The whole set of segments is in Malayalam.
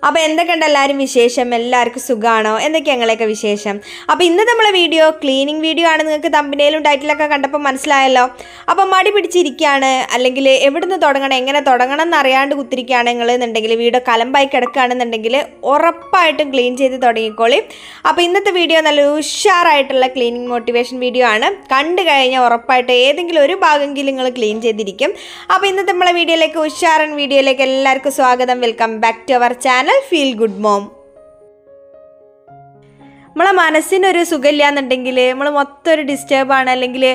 അപ്പോൾ എന്തൊക്കെയുണ്ട് എല്ലാവരും വിശേഷം? എല്ലാവർക്കും സുഖമാണോ? എന്തൊക്കെയാണ് ഞങ്ങളെയൊക്കെ വിശേഷം? അപ്പോൾ ഇന്ന് നമ്മളെ വീഡിയോ ക്ലീനിങ് വീഡിയോ ആണ്. നിങ്ങൾക്ക് തമ്പനയിലും ടൈറ്റിലൊക്കെ കണ്ടപ്പോൾ മനസ്സിലായല്ലോ. അപ്പോൾ മടി പിടിച്ചിരിക്കുകയാണ്, അല്ലെങ്കിൽ എവിടുന്ന് തുടങ്ങണം, എങ്ങനെ തുടങ്ങണം എന്നറിയാണ്ട് കുത്തിരിക്കുകയാണ് നിങ്ങളെന്നുണ്ടെങ്കിൽ, വീഡിയോ കലമ്പായി കിടക്കുകയാണെന്നുണ്ടെങ്കിൽ ഉറപ്പായിട്ടും ക്ലീൻ ചെയ്ത് തുടങ്ങിക്കോളി. അപ്പോൾ ഇന്നത്തെ വീഡിയോ നല്ല ഉഷാറായിട്ടുള്ള ക്ലീനിങ് മോട്ടിവേഷൻ വീഡിയോ ആണ്. കണ്ടു കഴിഞ്ഞാൽ ഉറപ്പായിട്ട് ഏതെങ്കിലും ഒരു ഭാഗമെങ്കിലും നിങ്ങൾ ക്ലീൻ ചെയ്തിരിക്കും. അപ്പോൾ ഇന്നത്തെ നമ്മളെ വീഡിയോയിലേക്ക്, ഉഷാറൻ വീഡിയോയിലേക്ക് എല്ലാവർക്കും സ്വാഗതം. Welcome back to our channel feel good mom. നമ്മളെ മനസ്സിനൊരു സുഖമില്ല എന്നുണ്ടെങ്കിൽ, നമ്മൾ മൊത്തം ഒരു ഡിസ്റ്റർബാണ്, അല്ലെങ്കിൽ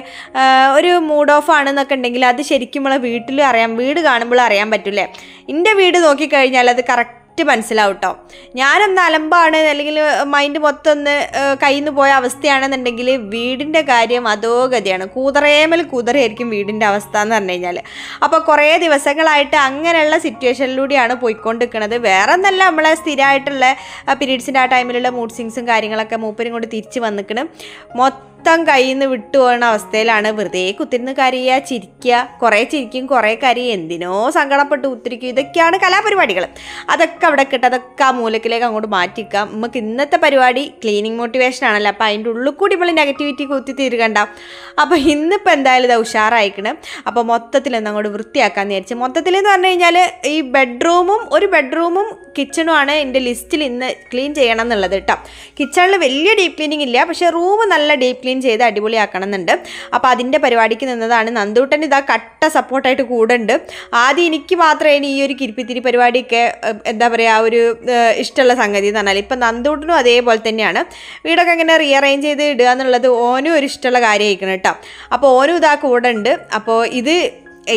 ഒരു മൂഡ് ഓഫ് ആണെന്നൊക്കെ ഉണ്ടെങ്കിൽ അത് ശരിക്കും നമ്മളെ വീട്ടിലും അറിയാം, വീട് കാണുമ്പോൾ അറിയാൻ പറ്റില്ലേ. എൻ്റെ വീട് നോക്കിക്കഴിഞ്ഞാൽ അത് കറക്റ്റ് മനസ്സിലാവും കേട്ടോ. ഞാനെന്താ അലമ്പാണ്, അല്ലെങ്കിൽ മൈൻഡ് മൊത്തം ഒന്ന് കയ്യിൽ നിന്ന് പോയ അവസ്ഥയാണെന്നുണ്ടെങ്കിൽ വീടിൻ്റെ കാര്യം അതോ ഗതിയാണ്. കൂതറേമൽ കൂതറയായിരിക്കും വീടിൻ്റെ അവസ്ഥ എന്ന് പറഞ്ഞു കഴിഞ്ഞാൽ. അപ്പോൾ കുറേ ദിവസങ്ങളായിട്ട് അങ്ങനെയുള്ള സിറ്റുവേഷനിലൂടെയാണ് പോയിക്കൊണ്ടിരിക്കുന്നത്. വേറെ ഒന്നല്ല, നമ്മളെ സ്ഥിരമായിട്ടുള്ള പീരീഡ്സിൻ്റെ ആ ടൈമിലുള്ള മൂഡ് സ്വിങ്സും കാര്യങ്ങളൊക്കെ മൂപ്പരും കൊണ്ട് തിരിച്ച് വന്നിക്കണം. മൊത്തം കയ്യിൽ നിന്ന് വിട്ടു പോകുന്ന അവസ്ഥയിലാണ്. വെറുതെ കുത്തിരുന്ന് കരയുക, ചിരിക്കുക, കുറേ ചിരിക്കും, കുറേ കരയും, എന്തിനോ സങ്കടപ്പെട്ട് കുത്തിരിക്കും. ഇതൊക്കെയാണ് കലാപരിപാടികൾ. അതൊക്കെ അവിടെ കിട്ടും, അതൊക്കെ ആ മൂലക്കിലേക്ക് അങ്ങോട്ട് മാറ്റിക്കാം. നമുക്ക് ഇന്നത്തെ പരിപാടി ക്ലീനിങ് മോട്ടിവേഷൻ ആണല്ലോ. അപ്പോൾ അതിൻ്റെ ഉള്ളിൽ കൂടി നമ്മൾ നെഗറ്റിവിറ്റി കുത്തി തീരുകണ്ട. അപ്പോൾ ഇന്നിപ്പോൾ എന്തായാലും ഇത് ഉഷാറായിക്കണം. അപ്പോൾ മൊത്തത്തിൽ ഒന്ന് അങ്ങോട്ട് വൃത്തിയാക്കാമെന്ന് വിചാരിച്ചു. മൊത്തത്തിൽ എന്ന് പറഞ്ഞു കഴിഞ്ഞാൽ ഈ ഒരു ബെഡ്റൂമും കിച്ചണുമാണ് എൻ്റെ ലിസ്റ്റിൽ ഇന്ന് ക്ലീൻ ചെയ്യണം എന്നുള്ളത് കേട്ടോ. കിച്ചണിൽ വലിയ ഡീപ്പ് ക്ലീനിങ് ഇല്ല, പക്ഷേ റൂം നല്ല ഡീപ്പ് ക്ലീൻ ചെയ്ത് അടിപൊളിയാക്കണം എന്നുണ്ട്. അപ്പോൾ അതിൻ്റെ പരിപാടിക്ക് നിന്നതാണ്. നന്ദൂട്ടൻ ഇതാ കട്ട സപ്പോർട്ടായിട്ട് കൂടെ ഉണ്ട്. ആദ്യം എനിക്ക് മാത്രമേ ഈ ഒരു കിരിപ്പിത്തിരി പരിപാടിയൊക്കെ എന്താ പറയുക, ഒരു ഇഷ്ടമുള്ള സംഗതി എന്ന് പറഞ്ഞാൽ, ഇപ്പം നന്ദൂട്ടനും അതേപോലെ തന്നെയാണ്. വീടൊക്കെ ഇങ്ങനെ റീഅറേഞ്ച് ചെയ്ത് ഇടുക എന്നുള്ളത് ഓനും ഒരു ഇഷ്ടമുള്ള കാര്യമായിരിക്കണം കേട്ടോ. അപ്പോൾ ഓനും ഇതാ കൂടെ ഉണ്ട്. അപ്പോൾ ഇത്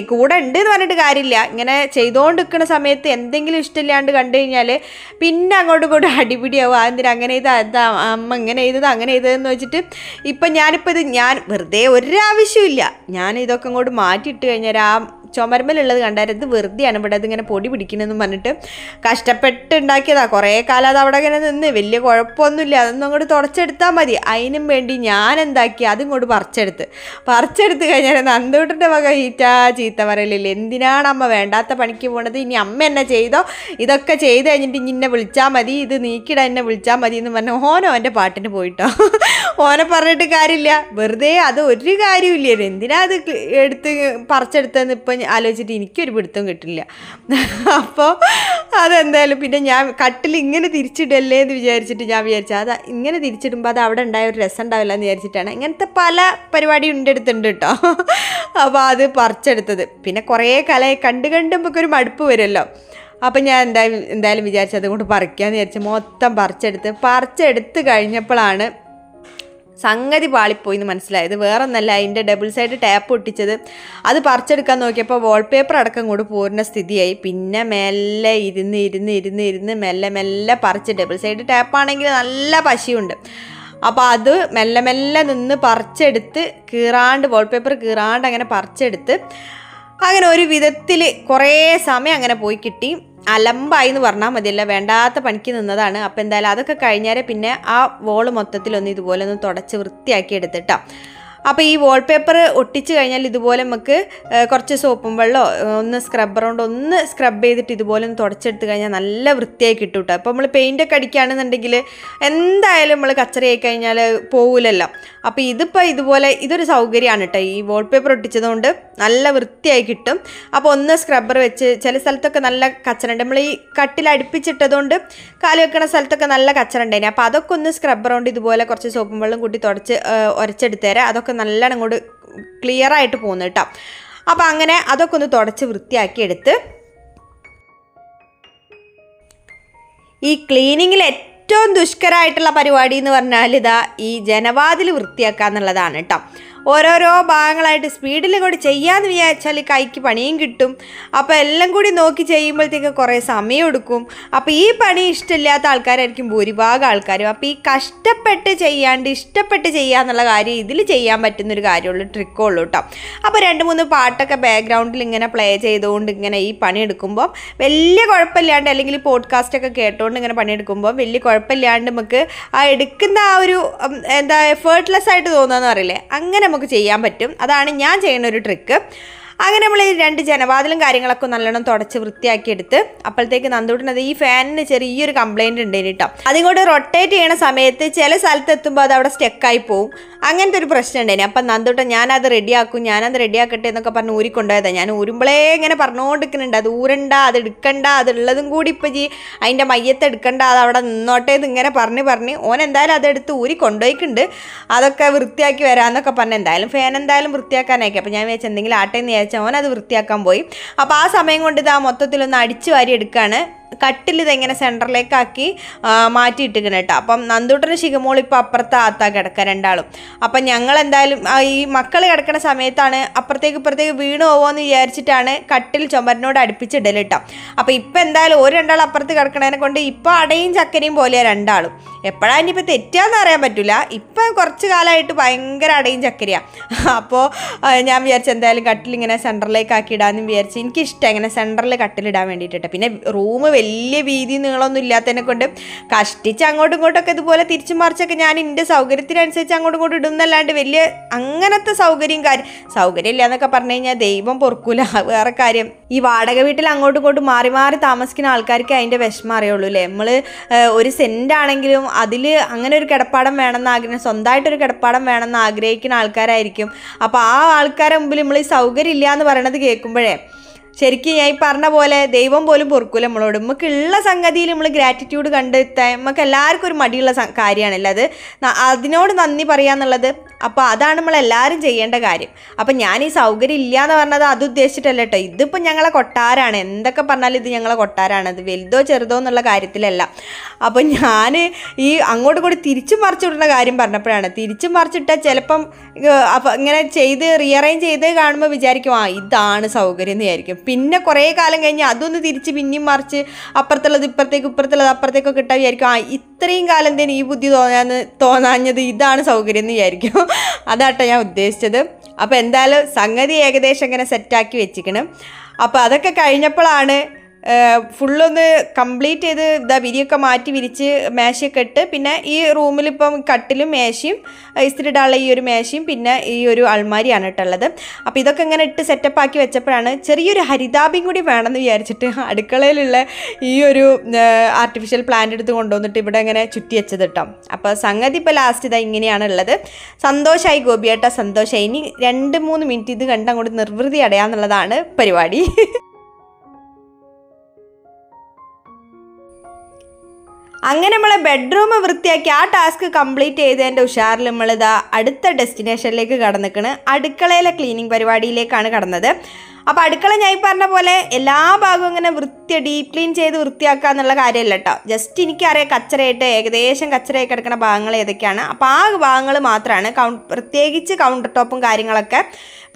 കൂടെ ഉണ്ട് എന്ന് പറഞ്ഞിട്ട് കാര്യമില്ല. ഇങ്ങനെ ചെയ്തുകൊണ്ടിരിക്കുന്ന സമയത്ത് എന്തെങ്കിലും ഇഷ്ടമില്ലാണ്ട് കണ്ടു കഴിഞ്ഞാൽ പിന്നെ അങ്ങോട്ടും ഇങ്ങോട്ടും അടിപിടിയാവും. അതെന്തിനാ അങ്ങനെ ചെയ്താൽ, അമ്മ ഇങ്ങനെ ചെയ്തത് അങ്ങനെ ചെയ്തതെന്ന് വെച്ചിട്ട് ഇപ്പം ഞാൻ വെറുതെ ഒരാവശ്യമില്ല, ഞാൻ ഇതൊക്കെ അങ്ങോട്ട് മാറ്റിയിട്ട് കഴിഞ്ഞാൽ ആ ചുമരുമ്മലുള്ളത് കണ്ടായിരുന്നു, വെറുതെയാണ് ഇവിടെ അതിങ്ങനെ പൊടി പിടിക്കണമെന്ന് പറഞ്ഞിട്ട് കഷ്ടപ്പെട്ട് ഉണ്ടാക്കിയതാണ്. കുറേ കാലം അത് അവിടെ ഇങ്ങനെ നിന്ന്, വലിയ കുഴപ്പമൊന്നുമില്ല, അതൊന്നും അങ്ങോട്ട് തുടച്ചെടുത്താൽ മതി. അതിനും വേണ്ടി ഞാൻ എന്താക്കി, അതും ഇങ്ങോട്ട് പറിച്ചെടുത്ത് കഴിഞ്ഞാൽ നന്ദൂട്ടൻ്റെ വക ചീത്ത പറയലില്ല. എന്തിനാണ് അമ്മ വേണ്ടാത്ത പണിക്ക് പോണത്, ഇനി അമ്മ എന്നെ ചെയ്തോ, ഇതൊക്കെ ചെയ്ത് കഴിഞ്ഞിട്ട് ഇനി എന്നെ വിളിച്ചാൽ മതി, ഇത് നീക്കിടാൻ എന്നെ വിളിച്ചാൽ മതി എന്ന് പറഞ്ഞ് ഓനോ എൻ്റെ പാട്ടിന് പോയിട്ടോ. ഓനെ പറഞ്ഞിട്ട് കാര്യമില്ല, വെറുതെ അത് ഒരു കാര്യമില്ല. എന്തിനാ അത് പറിച്ചെടുത്തതെന്ന് ഇപ്പം ആലോചിച്ചിട്ട് എനിക്കൊരു പിടുത്തം കിട്ടില്ല. അപ്പോൾ അതെന്തായാലും പിന്നെ ഞാൻ കട്ടിൽ ഇങ്ങനെ തിരിച്ചിടല്ലേ എന്ന് വിചാരിച്ചിട്ട് ഞാൻ വിചാരിച്ചു, അത് ഇങ്ങനെ തിരിച്ചിടുമ്പോൾ അത് അവിടെ ഉണ്ടായ ഒരു രസം ഉണ്ടാവില്ല എന്ന് വിചാരിച്ചിട്ടാണ്. ഇങ്ങനത്തെ പല പരിപാടി ഉണ്ടെടുത്തുണ്ട് കേട്ടോ. അപ്പോൾ അത് പറിച്ചെടുത്തത് പിന്നെ കുറേ കലയെ കണ്ട് നമുക്കൊരു മടുപ്പ് വരുമല്ലോ. അപ്പം ഞാൻ എന്തായാലും വിചാരിച്ചു അതുകൊണ്ട് പറിക്കാമെന്ന് വിചാരിച്ചു. മൊത്തം പറിച്ചെടുത്ത് കഴിഞ്ഞപ്പോഴാണ് സംഗതി പാളിപ്പോയി എന്ന് മനസ്സിലായത്. വേറെ ഒന്നല്ല, അതിൻ്റെ ഡബിൾ സൈഡ് ടാപ്പ് ഒട്ടിച്ചത് അത് പറിച്ചെടുക്കാൻ നോക്കിയപ്പോൾ വാൾപേപ്പർ അടക്കം കൂടി പോരുന്ന സ്ഥിതിയായി. പിന്നെ മെല്ലെ ഇരുന്ന് മെല്ലെ പറിച്ച്, ഡബിൾ സൈഡ് ടാപ്പാണെങ്കിൽ നല്ല പശയുണ്ട്. അപ്പോൾ അത് മെല്ലെ നിന്ന് പറിച്ചെടുത്ത് വാൾപേപ്പർ കീറാണ്ട് അങ്ങനെ പറിച്ചെടുത്ത് അങ്ങനെ ഒരു വിധത്തിൽ കുറേ സമയം അങ്ങനെ പോയി കിട്ടി. അലമ്പായി എന്ന് പറഞ്ഞാൽ മതിയല്ല, വേണ്ടാത്ത പണിക്ക് നിന്നതാണ്. അപ്പോൾ എന്തായാലും അതൊക്കെ കഴിഞ്ഞാൽ പിന്നെ ആ വോള് മൊത്തത്തിലൊന്ന് ഇതുപോലെ ഒന്ന് തുടച്ച് വൃത്തിയാക്കി എടുത്തിട്ടോ. അപ്പോൾ ഈ വാൾപേപ്പർ ഒട്ടിച്ച് കഴിഞ്ഞാൽ ഇതുപോലെ നമുക്ക് കുറച്ച് സോപ്പും വെള്ളമോ ഒന്ന് സ്ക്രബ്ബർ കൊണ്ട് ഒന്ന് സ്ക്രബ് ചെയ്തിട്ട് ഇതുപോലെ ഒന്ന് തുടച്ചെടുത്ത് കഴിഞ്ഞാൽ നല്ല വൃത്തിയായി കിട്ടും കേട്ടോ. അപ്പോൾ നമ്മൾ പെയിൻ്റൊക്കെ അടിക്കുകയാണെന്നുണ്ടെങ്കിൽ എന്തായാലും നമ്മൾ കച്ചറയായി കഴിഞ്ഞാൽ പോവില്ലല്ലോ. അപ്പോൾ ഇതിപ്പോൾ ഇതൊരു സൗകര്യമാണ് കേട്ടോ. ഈ വാൾപേപ്പർ ഒട്ടിച്ചതുകൊണ്ട് നല്ല വൃത്തിയായി കിട്ടും. അപ്പോൾ ഒന്ന് സ്ക്രബ്ബർ വെച്ച്, ചില സ്ഥലത്തൊക്കെ നല്ല കച്ചറുണ്ട്, നമ്മൾ ഈ കട്ടിൽ അടുപ്പിച്ചിട്ടതുകൊണ്ട് കാല് വെക്കണ സ്ഥലത്തൊക്കെ നല്ല കച്ചറുണ്ടായിന്. അപ്പോൾ അതൊക്കെ ഒന്ന് സ്ക്രബ്ബർ കൊണ്ട് ഇതുപോലെ കുറച്ച് സോപ്പും വെള്ളം കൂട്ടി തുടച്ച് ഉരച്ചെടുത്ത് തരാം. അതൊക്കെ നല്ലോണം അങ്ങോട്ട് ക്ലിയറായിട്ട് പോകുന്നു കേട്ടോ. അപ്പോൾ അങ്ങനെ അതൊക്കെ ഒന്ന് തുടച്ച് വൃത്തിയാക്കി എടുത്ത്, ഈ ക്ലീനിങ്ങിൽ ഏറ്റവും ദുഷ്കരമായിട്ടുള്ള പരിപാടി എന്ന് പറഞ്ഞാൽ ഇതാ ഈ ജനവാതിൽ വൃത്തിയാക്കുക എന്നുള്ളതാണ് കേട്ടോ. ഓരോരോ ഭാഗങ്ങളായിട്ട് സ്പീഡിൽ കൂടി ചെയ്യാമെന്ന് വിചാരിച്ചാൽ കൈക്ക് പണിയും കിട്ടും. അപ്പോൾ എല്ലാം കൂടി നോക്കി ചെയ്യുമ്പോഴത്തേക്ക് കുറേ സമയം എടുക്കും. അപ്പോൾ ഈ പണി ഇഷ്ടമില്ലാത്ത ആൾക്കാരായിരിക്കും ഭൂരിഭാഗം ആൾക്കാരും. അപ്പോൾ ഈ കഷ്ടപ്പെട്ട് ചെയ്യാണ്ട് ഇഷ്ടപ്പെട്ട് ചെയ്യുക എന്നുള്ള കാര്യം ഇതിൽ ചെയ്യാൻ പറ്റുന്നൊരു കാര്യമുള്ളൂ, ട്രിക്കുള്ളൂ കേട്ടോ. അപ്പോൾ 2-3 പാട്ടൊക്കെ ബാക്ക്ഗ്രൗണ്ടിൽ ഇങ്ങനെ പ്ലേ ചെയ്തുകൊണ്ട് ഇങ്ങനെ ഈ പണിയെടുക്കുമ്പോൾ വലിയ കുഴപ്പമില്ലാണ്ട്, അല്ലെങ്കിൽ പോഡ്കാസ്റ്റൊക്കെ കേട്ടുകൊണ്ട് ഇങ്ങനെ പണിയെടുക്കുമ്പോൾ വലിയ കുഴപ്പമില്ലാണ്ട് നമുക്ക് ആ എടുക്കുന്ന ആ ഒരു എഫേർട്ട്ലെസ് ആയിട്ട് തോന്നുകയെന്ന് പറയില്ലേ, അങ്ങനെ നമുക്ക് ചെയ്യാൻ പറ്റും. അതാണ് ഞാൻ ചെയ്യുന്ന ഒരു ട്രിക്ക്. അങ്ങനെ നമ്മൾ ഈ 2 ജനവാതിലും കാര്യങ്ങളൊക്കെ നല്ലോണം തുടച്ച് വൃത്തിയാക്കി എടുത്ത് അപ്പോഴത്തേക്ക് നന്ദൂട്ടനത് ഈ ഫാനിന് ചെറിയൊരു കംപ്ലൈൻറ്റ് ഉണ്ടായിരുന്നു കേട്ടോ. അതിങ്ങോട്ട് റൊട്ടേറ്റ് ചെയ്യണ സമയത്ത് ചില സ്ഥലത്ത് എത്തുമ്പോൾ അത് അവിടെ സ്റ്റെക്കായി പോവും. അങ്ങനത്തെ ഒരു പ്രശ്നം ഉണ്ടായിരുന്നു. അപ്പം നന്ദൂട്ടൻ ഞാനത് റെഡിയാക്കട്ടെ എന്നൊക്കെ പറഞ്ഞ് ഊരിക്കൊണ്ടുപോയതാണ്. ഞാൻ ഊരുമ്പോഴേ ഇങ്ങനെ പറഞ്ഞുകൊണ്ടിരിക്കുന്നുണ്ട്, അത് ഊരണ്ട, അത് എടുക്കണ്ട, അതുള്ളതും കൂടി ഇപ്പം അതിൻ്റെ മയ്യത്ത് എടുക്കണ്ട, അത് അവിടെ നിന്നോട്ടേ എന്നിങ്ങനെ പറഞ്ഞ് ഓൻ എന്തായാലും അതെടുത്ത് ഊരി കൊണ്ടുപോയിട്ടുണ്ട്. അതൊക്കെ വൃത്തിയാക്കി വരാമെന്നൊക്കെ പറഞ്ഞ് എന്തായാലും ഫാൻ എന്തായാലും വൃത്തിയാക്കാനാക്കി. അപ്പോൾ ഞാൻ വിചാരിച്ചു എന്തെങ്കിലും ആട്ടേന്ന് വിചാരിച്ചാൽ ഓൻ അത് വൃത്തിയാക്കാൻ പോയി. അപ്പോൾ ആ സമയം കൊണ്ട് ഇത് ആ മൊത്തത്തിലൊന്ന് അടിച്ചു വാരി എടുക്കുകയാണ്. കട്ടിൽ ഇതെങ്ങനെ സെൻറ്ററിലേക്കാക്കി മാറ്റിയിട്ടിരിക്കണം കേട്ടോ. അപ്പം നന്ദൂട്ടന് ശിഖമോൾ ഇപ്പോൾ അപ്പുറത്തെ ആത്താ കിടക്കുക രണ്ടാളും. അപ്പം ഞങ്ങൾ എന്തായാലും ഈ മക്കൾ കിടക്കുന്ന സമയത്താണ് അപ്പുറത്തേക്ക് ഇപ്പുറത്തേക്ക് വീണ് പോവുമെന്ന് വിചാരിച്ചിട്ടാണ് കട്ടിൽ ചുമരിനോട് അടുപ്പിച്ചിടൽ കേട്ടോ. അപ്പോൾ ഇപ്പം എന്തായാലും രണ്ടാളും അപ്പുറത്ത് കിടക്കണതിനെ കൊണ്ട് ഇപ്പോൾ അടയും ചക്കരയും പോലെയാണ് രണ്ടാളും. എപ്പോഴാണ് ഇനിയിപ്പോൾ തെറ്റാന്ന് അറിയാൻ പറ്റില്ല. ഇപ്പം കുറച്ച് കാലമായിട്ട് ഭയങ്കര അടയും ചക്കരയാണ്. അപ്പോൾ ഞാൻ വിചാരിച്ചു എന്തായാലും കട്ടിലിങ്ങനെ സെൻറ്ററിലേക്ക് ആക്കി ഇടാമെന്ന് വിചാരിച്ചു. എനിക്കിഷ്ടം ഇങ്ങനെ സെൻറ്ററിൽ കട്ടിലിടാൻ വേണ്ടിയിട്ട്. പിന്നെ റൂം വലിയ വീതി നീളമൊന്നും ഇല്ലാത്തതിനെ കൊണ്ട് കഷ്ടിച്ച് അങ്ങോട്ടും ഇങ്ങോട്ടൊക്കെ ഇതുപോലെ തിരിച്ചു മറിച്ചൊക്കെ ഞാൻ എൻ്റെ സൗകര്യത്തിനനുസരിച്ച് അങ്ങോട്ടും ഇങ്ങോട്ടും ഇടുന്നല്ലാണ്ട് വലിയ അങ്ങനത്തെ സൗകര്യം ഇല്ല എന്നൊക്കെ പറഞ്ഞു കഴിഞ്ഞാൽ ദൈവം പൊറുക്കൂല. വേറെ കാര്യം, ഈ വാടക വീട്ടിൽ അങ്ങോട്ടും ഇങ്ങോട്ടും മാറി മാറി താമസിക്കുന്ന ആൾക്കാർക്ക് അതിൻ്റെ വിഷമം അറിയുള്ളൂ അല്ലേ. നമ്മൾ ഒരു സെൻറ്റ് ആണെങ്കിലും അതിൽ അങ്ങനെ ഒരു കിടപ്പാടം വേണമെന്ന് സ്വന്തമായിട്ടൊരു കിടപ്പാടം വേണമെന്ന് ആഗ്രഹിക്കുന്ന ആൾക്കാരായിരിക്കും. അപ്പോൾ ആ ആൾക്കാരെ മുമ്പിൽ നമ്മൾ ഈ സൗകര്യം ഇല്ല എന്ന് പറയണത് കേൾക്കുമ്പോഴേ ശരിക്കും ഞാൻ ഈ പറഞ്ഞ പോലെ ദൈവം പോലും പൊറുക്കൂല നമ്മളോട്. നമുക്കുള്ള സംഗതിയിൽ നമ്മൾ ഗ്രാറ്റിറ്റ്യൂഡ് കണ്ടെത്താൻ നമുക്ക് എല്ലാവർക്കും ഒരു മടിയുള്ള കാര്യമാണല്ലോ അത്. അതിനോട് നന്ദി പറയാന്നുള്ളത്. അപ്പോൾ അതാണ് നമ്മളെല്ലാവരും ചെയ്യേണ്ട കാര്യം. അപ്പം ഞാൻ ഈ സൗകര്യം ഇല്ല എന്ന് പറഞ്ഞത് അത് ഉദ്ദേശിച്ചിട്ടല്ല കേട്ടോ. ഇതിപ്പോൾ ഞങ്ങളെ കൊട്ടാരാണ്, എന്തൊക്കെ പറഞ്ഞാലും ഇത് ഞങ്ങളെ കൊട്ടാരാണ്. അത് വലുതോ ചെറുതോ എന്നുള്ള കാര്യത്തിലല്ല. അപ്പം ഞാൻ ഈ അങ്ങോട്ട് കൂടി തിരിച്ചു മറിച്ചു വിടുന്ന കാര്യം പറഞ്ഞപ്പോഴാണ്. തിരിച്ചു മറിച്ചിട്ടാൽ ചിലപ്പം അപ്പം ഇങ്ങനെ റീഅറേഞ്ച് ചെയ്ത് കാണുമ്പോൾ വിചാരിക്കും ഇതാണ് സൗകര്യം എന്ന് വിചാരിക്കും. പിന്നെ കുറേ കാലം കഴിഞ്ഞ് അതൊന്ന് തിരിച്ച് പിന്നെയും മറിച്ച് അപ്പുറത്തുള്ളത് ഇപ്പുറത്തുള്ളത് അപ്പുറത്തേക്കൊക്കെ ഇട്ടാൽ വിചാരിക്കും ഇത്രയും കാലം എന്തേലും ഈ ബുദ്ധി തോന്നാഞ്ഞത് ഇതാണ് സൗകര്യം എന്ന് വിചാരിക്കും. അതാട്ടോ ഞാൻ ഉദ്ദേശിച്ചത്. അപ്പോൾ എന്തായാലും സംഗതി ഏകദേശം ഇങ്ങനെ സെറ്റാക്കി വെച്ചിക്കണം. അപ്പോൾ അതൊക്കെ കഴിഞ്ഞപ്പോഴാണ് ഫുള്ളൊന്ന് കംപ്ലീറ്റ് ചെയ്ത് വിരിയൊക്കെ മാറ്റി വിരിച്ച് മേശയൊക്കെ ഇട്ട് പിന്നെ ഈ റൂമിലിപ്പം കട്ടിലും മേശയും ഇസ്തിരിടാനുള്ള ഈ ഒരു മേശയും പിന്നെ ഈ ഒരു അൾമാരിയാണ് ഇട്ടുള്ളത്. അപ്പോൾ ഇതൊക്കെ ഇങ്ങനെ ഇട്ട് സെറ്റപ്പാക്കി വെച്ചപ്പോഴാണ് ചെറിയൊരു ഹരിതാപയും കൂടി വേണമെന്ന് വിചാരിച്ചിട്ട് അടുക്കളയിലുള്ള ഈ ഒരു ആർട്ടിഫിഷ്യൽ പ്ലാന്റ് എടുത്ത് കൊണ്ടുവന്നിട്ട് ഇവിടെ ഇങ്ങനെ ചുറ്റി വെച്ചത് കേട്ടോ. അപ്പോൾ സംഗതി ഇപ്പോൾ ലാസ്റ്റ് ഇതാ ഇങ്ങനെയാണ് ഉള്ളത്. സന്തോഷമായി ഗോപിയേട്ടാ, സന്തോഷമായി. ഇനി 2-3 മിനിറ്റ് ഇത് കണ്ടങ്ങോട്ട് നിർവൃതി അടയാന്നുള്ളതാണ് പരിപാടി. അങ്ങനെ നമ്മളെ ബെഡ്റൂം വൃത്തിയാക്കി ആ ടാസ്ക് കംപ്ലീറ്റ് ചെയ്തതിൻ്റെ ഉഷാറിൽ നമ്മളിതാ അടുത്ത ഡെസ്റ്റിനേഷനിലേക്ക് കടന്നിക്കണ്. അടുക്കളയിലെ ക്ലീനിങ് പരിപാടിയിലേക്കാണ് കടന്നത്. അപ്പോൾ അടുക്കള ഞാൻ ഈ പറഞ്ഞ പോലെ എല്ലാ ഭാഗവും ഇങ്ങനെ ഡീപ്പ് ക്ലീൻ ചെയ്ത് വൃത്തിയാക്കുക എന്നുള്ള കാര്യമല്ല കേട്ടോ. ജസ്റ്റ് എനിക്കറിയാം കച്ചറയായിട്ട് ഏകദേശം കച്ചറയായി കിടക്കുന്ന ഭാഗങ്ങൾ ഏതൊക്കെയാണ്. അപ്പോൾ ആ ഭാഗങ്ങൾ മാത്രമാണ് പ്രത്യേകിച്ച് കൗണ്ടർ ടോപ്പും കാര്യങ്ങളൊക്കെ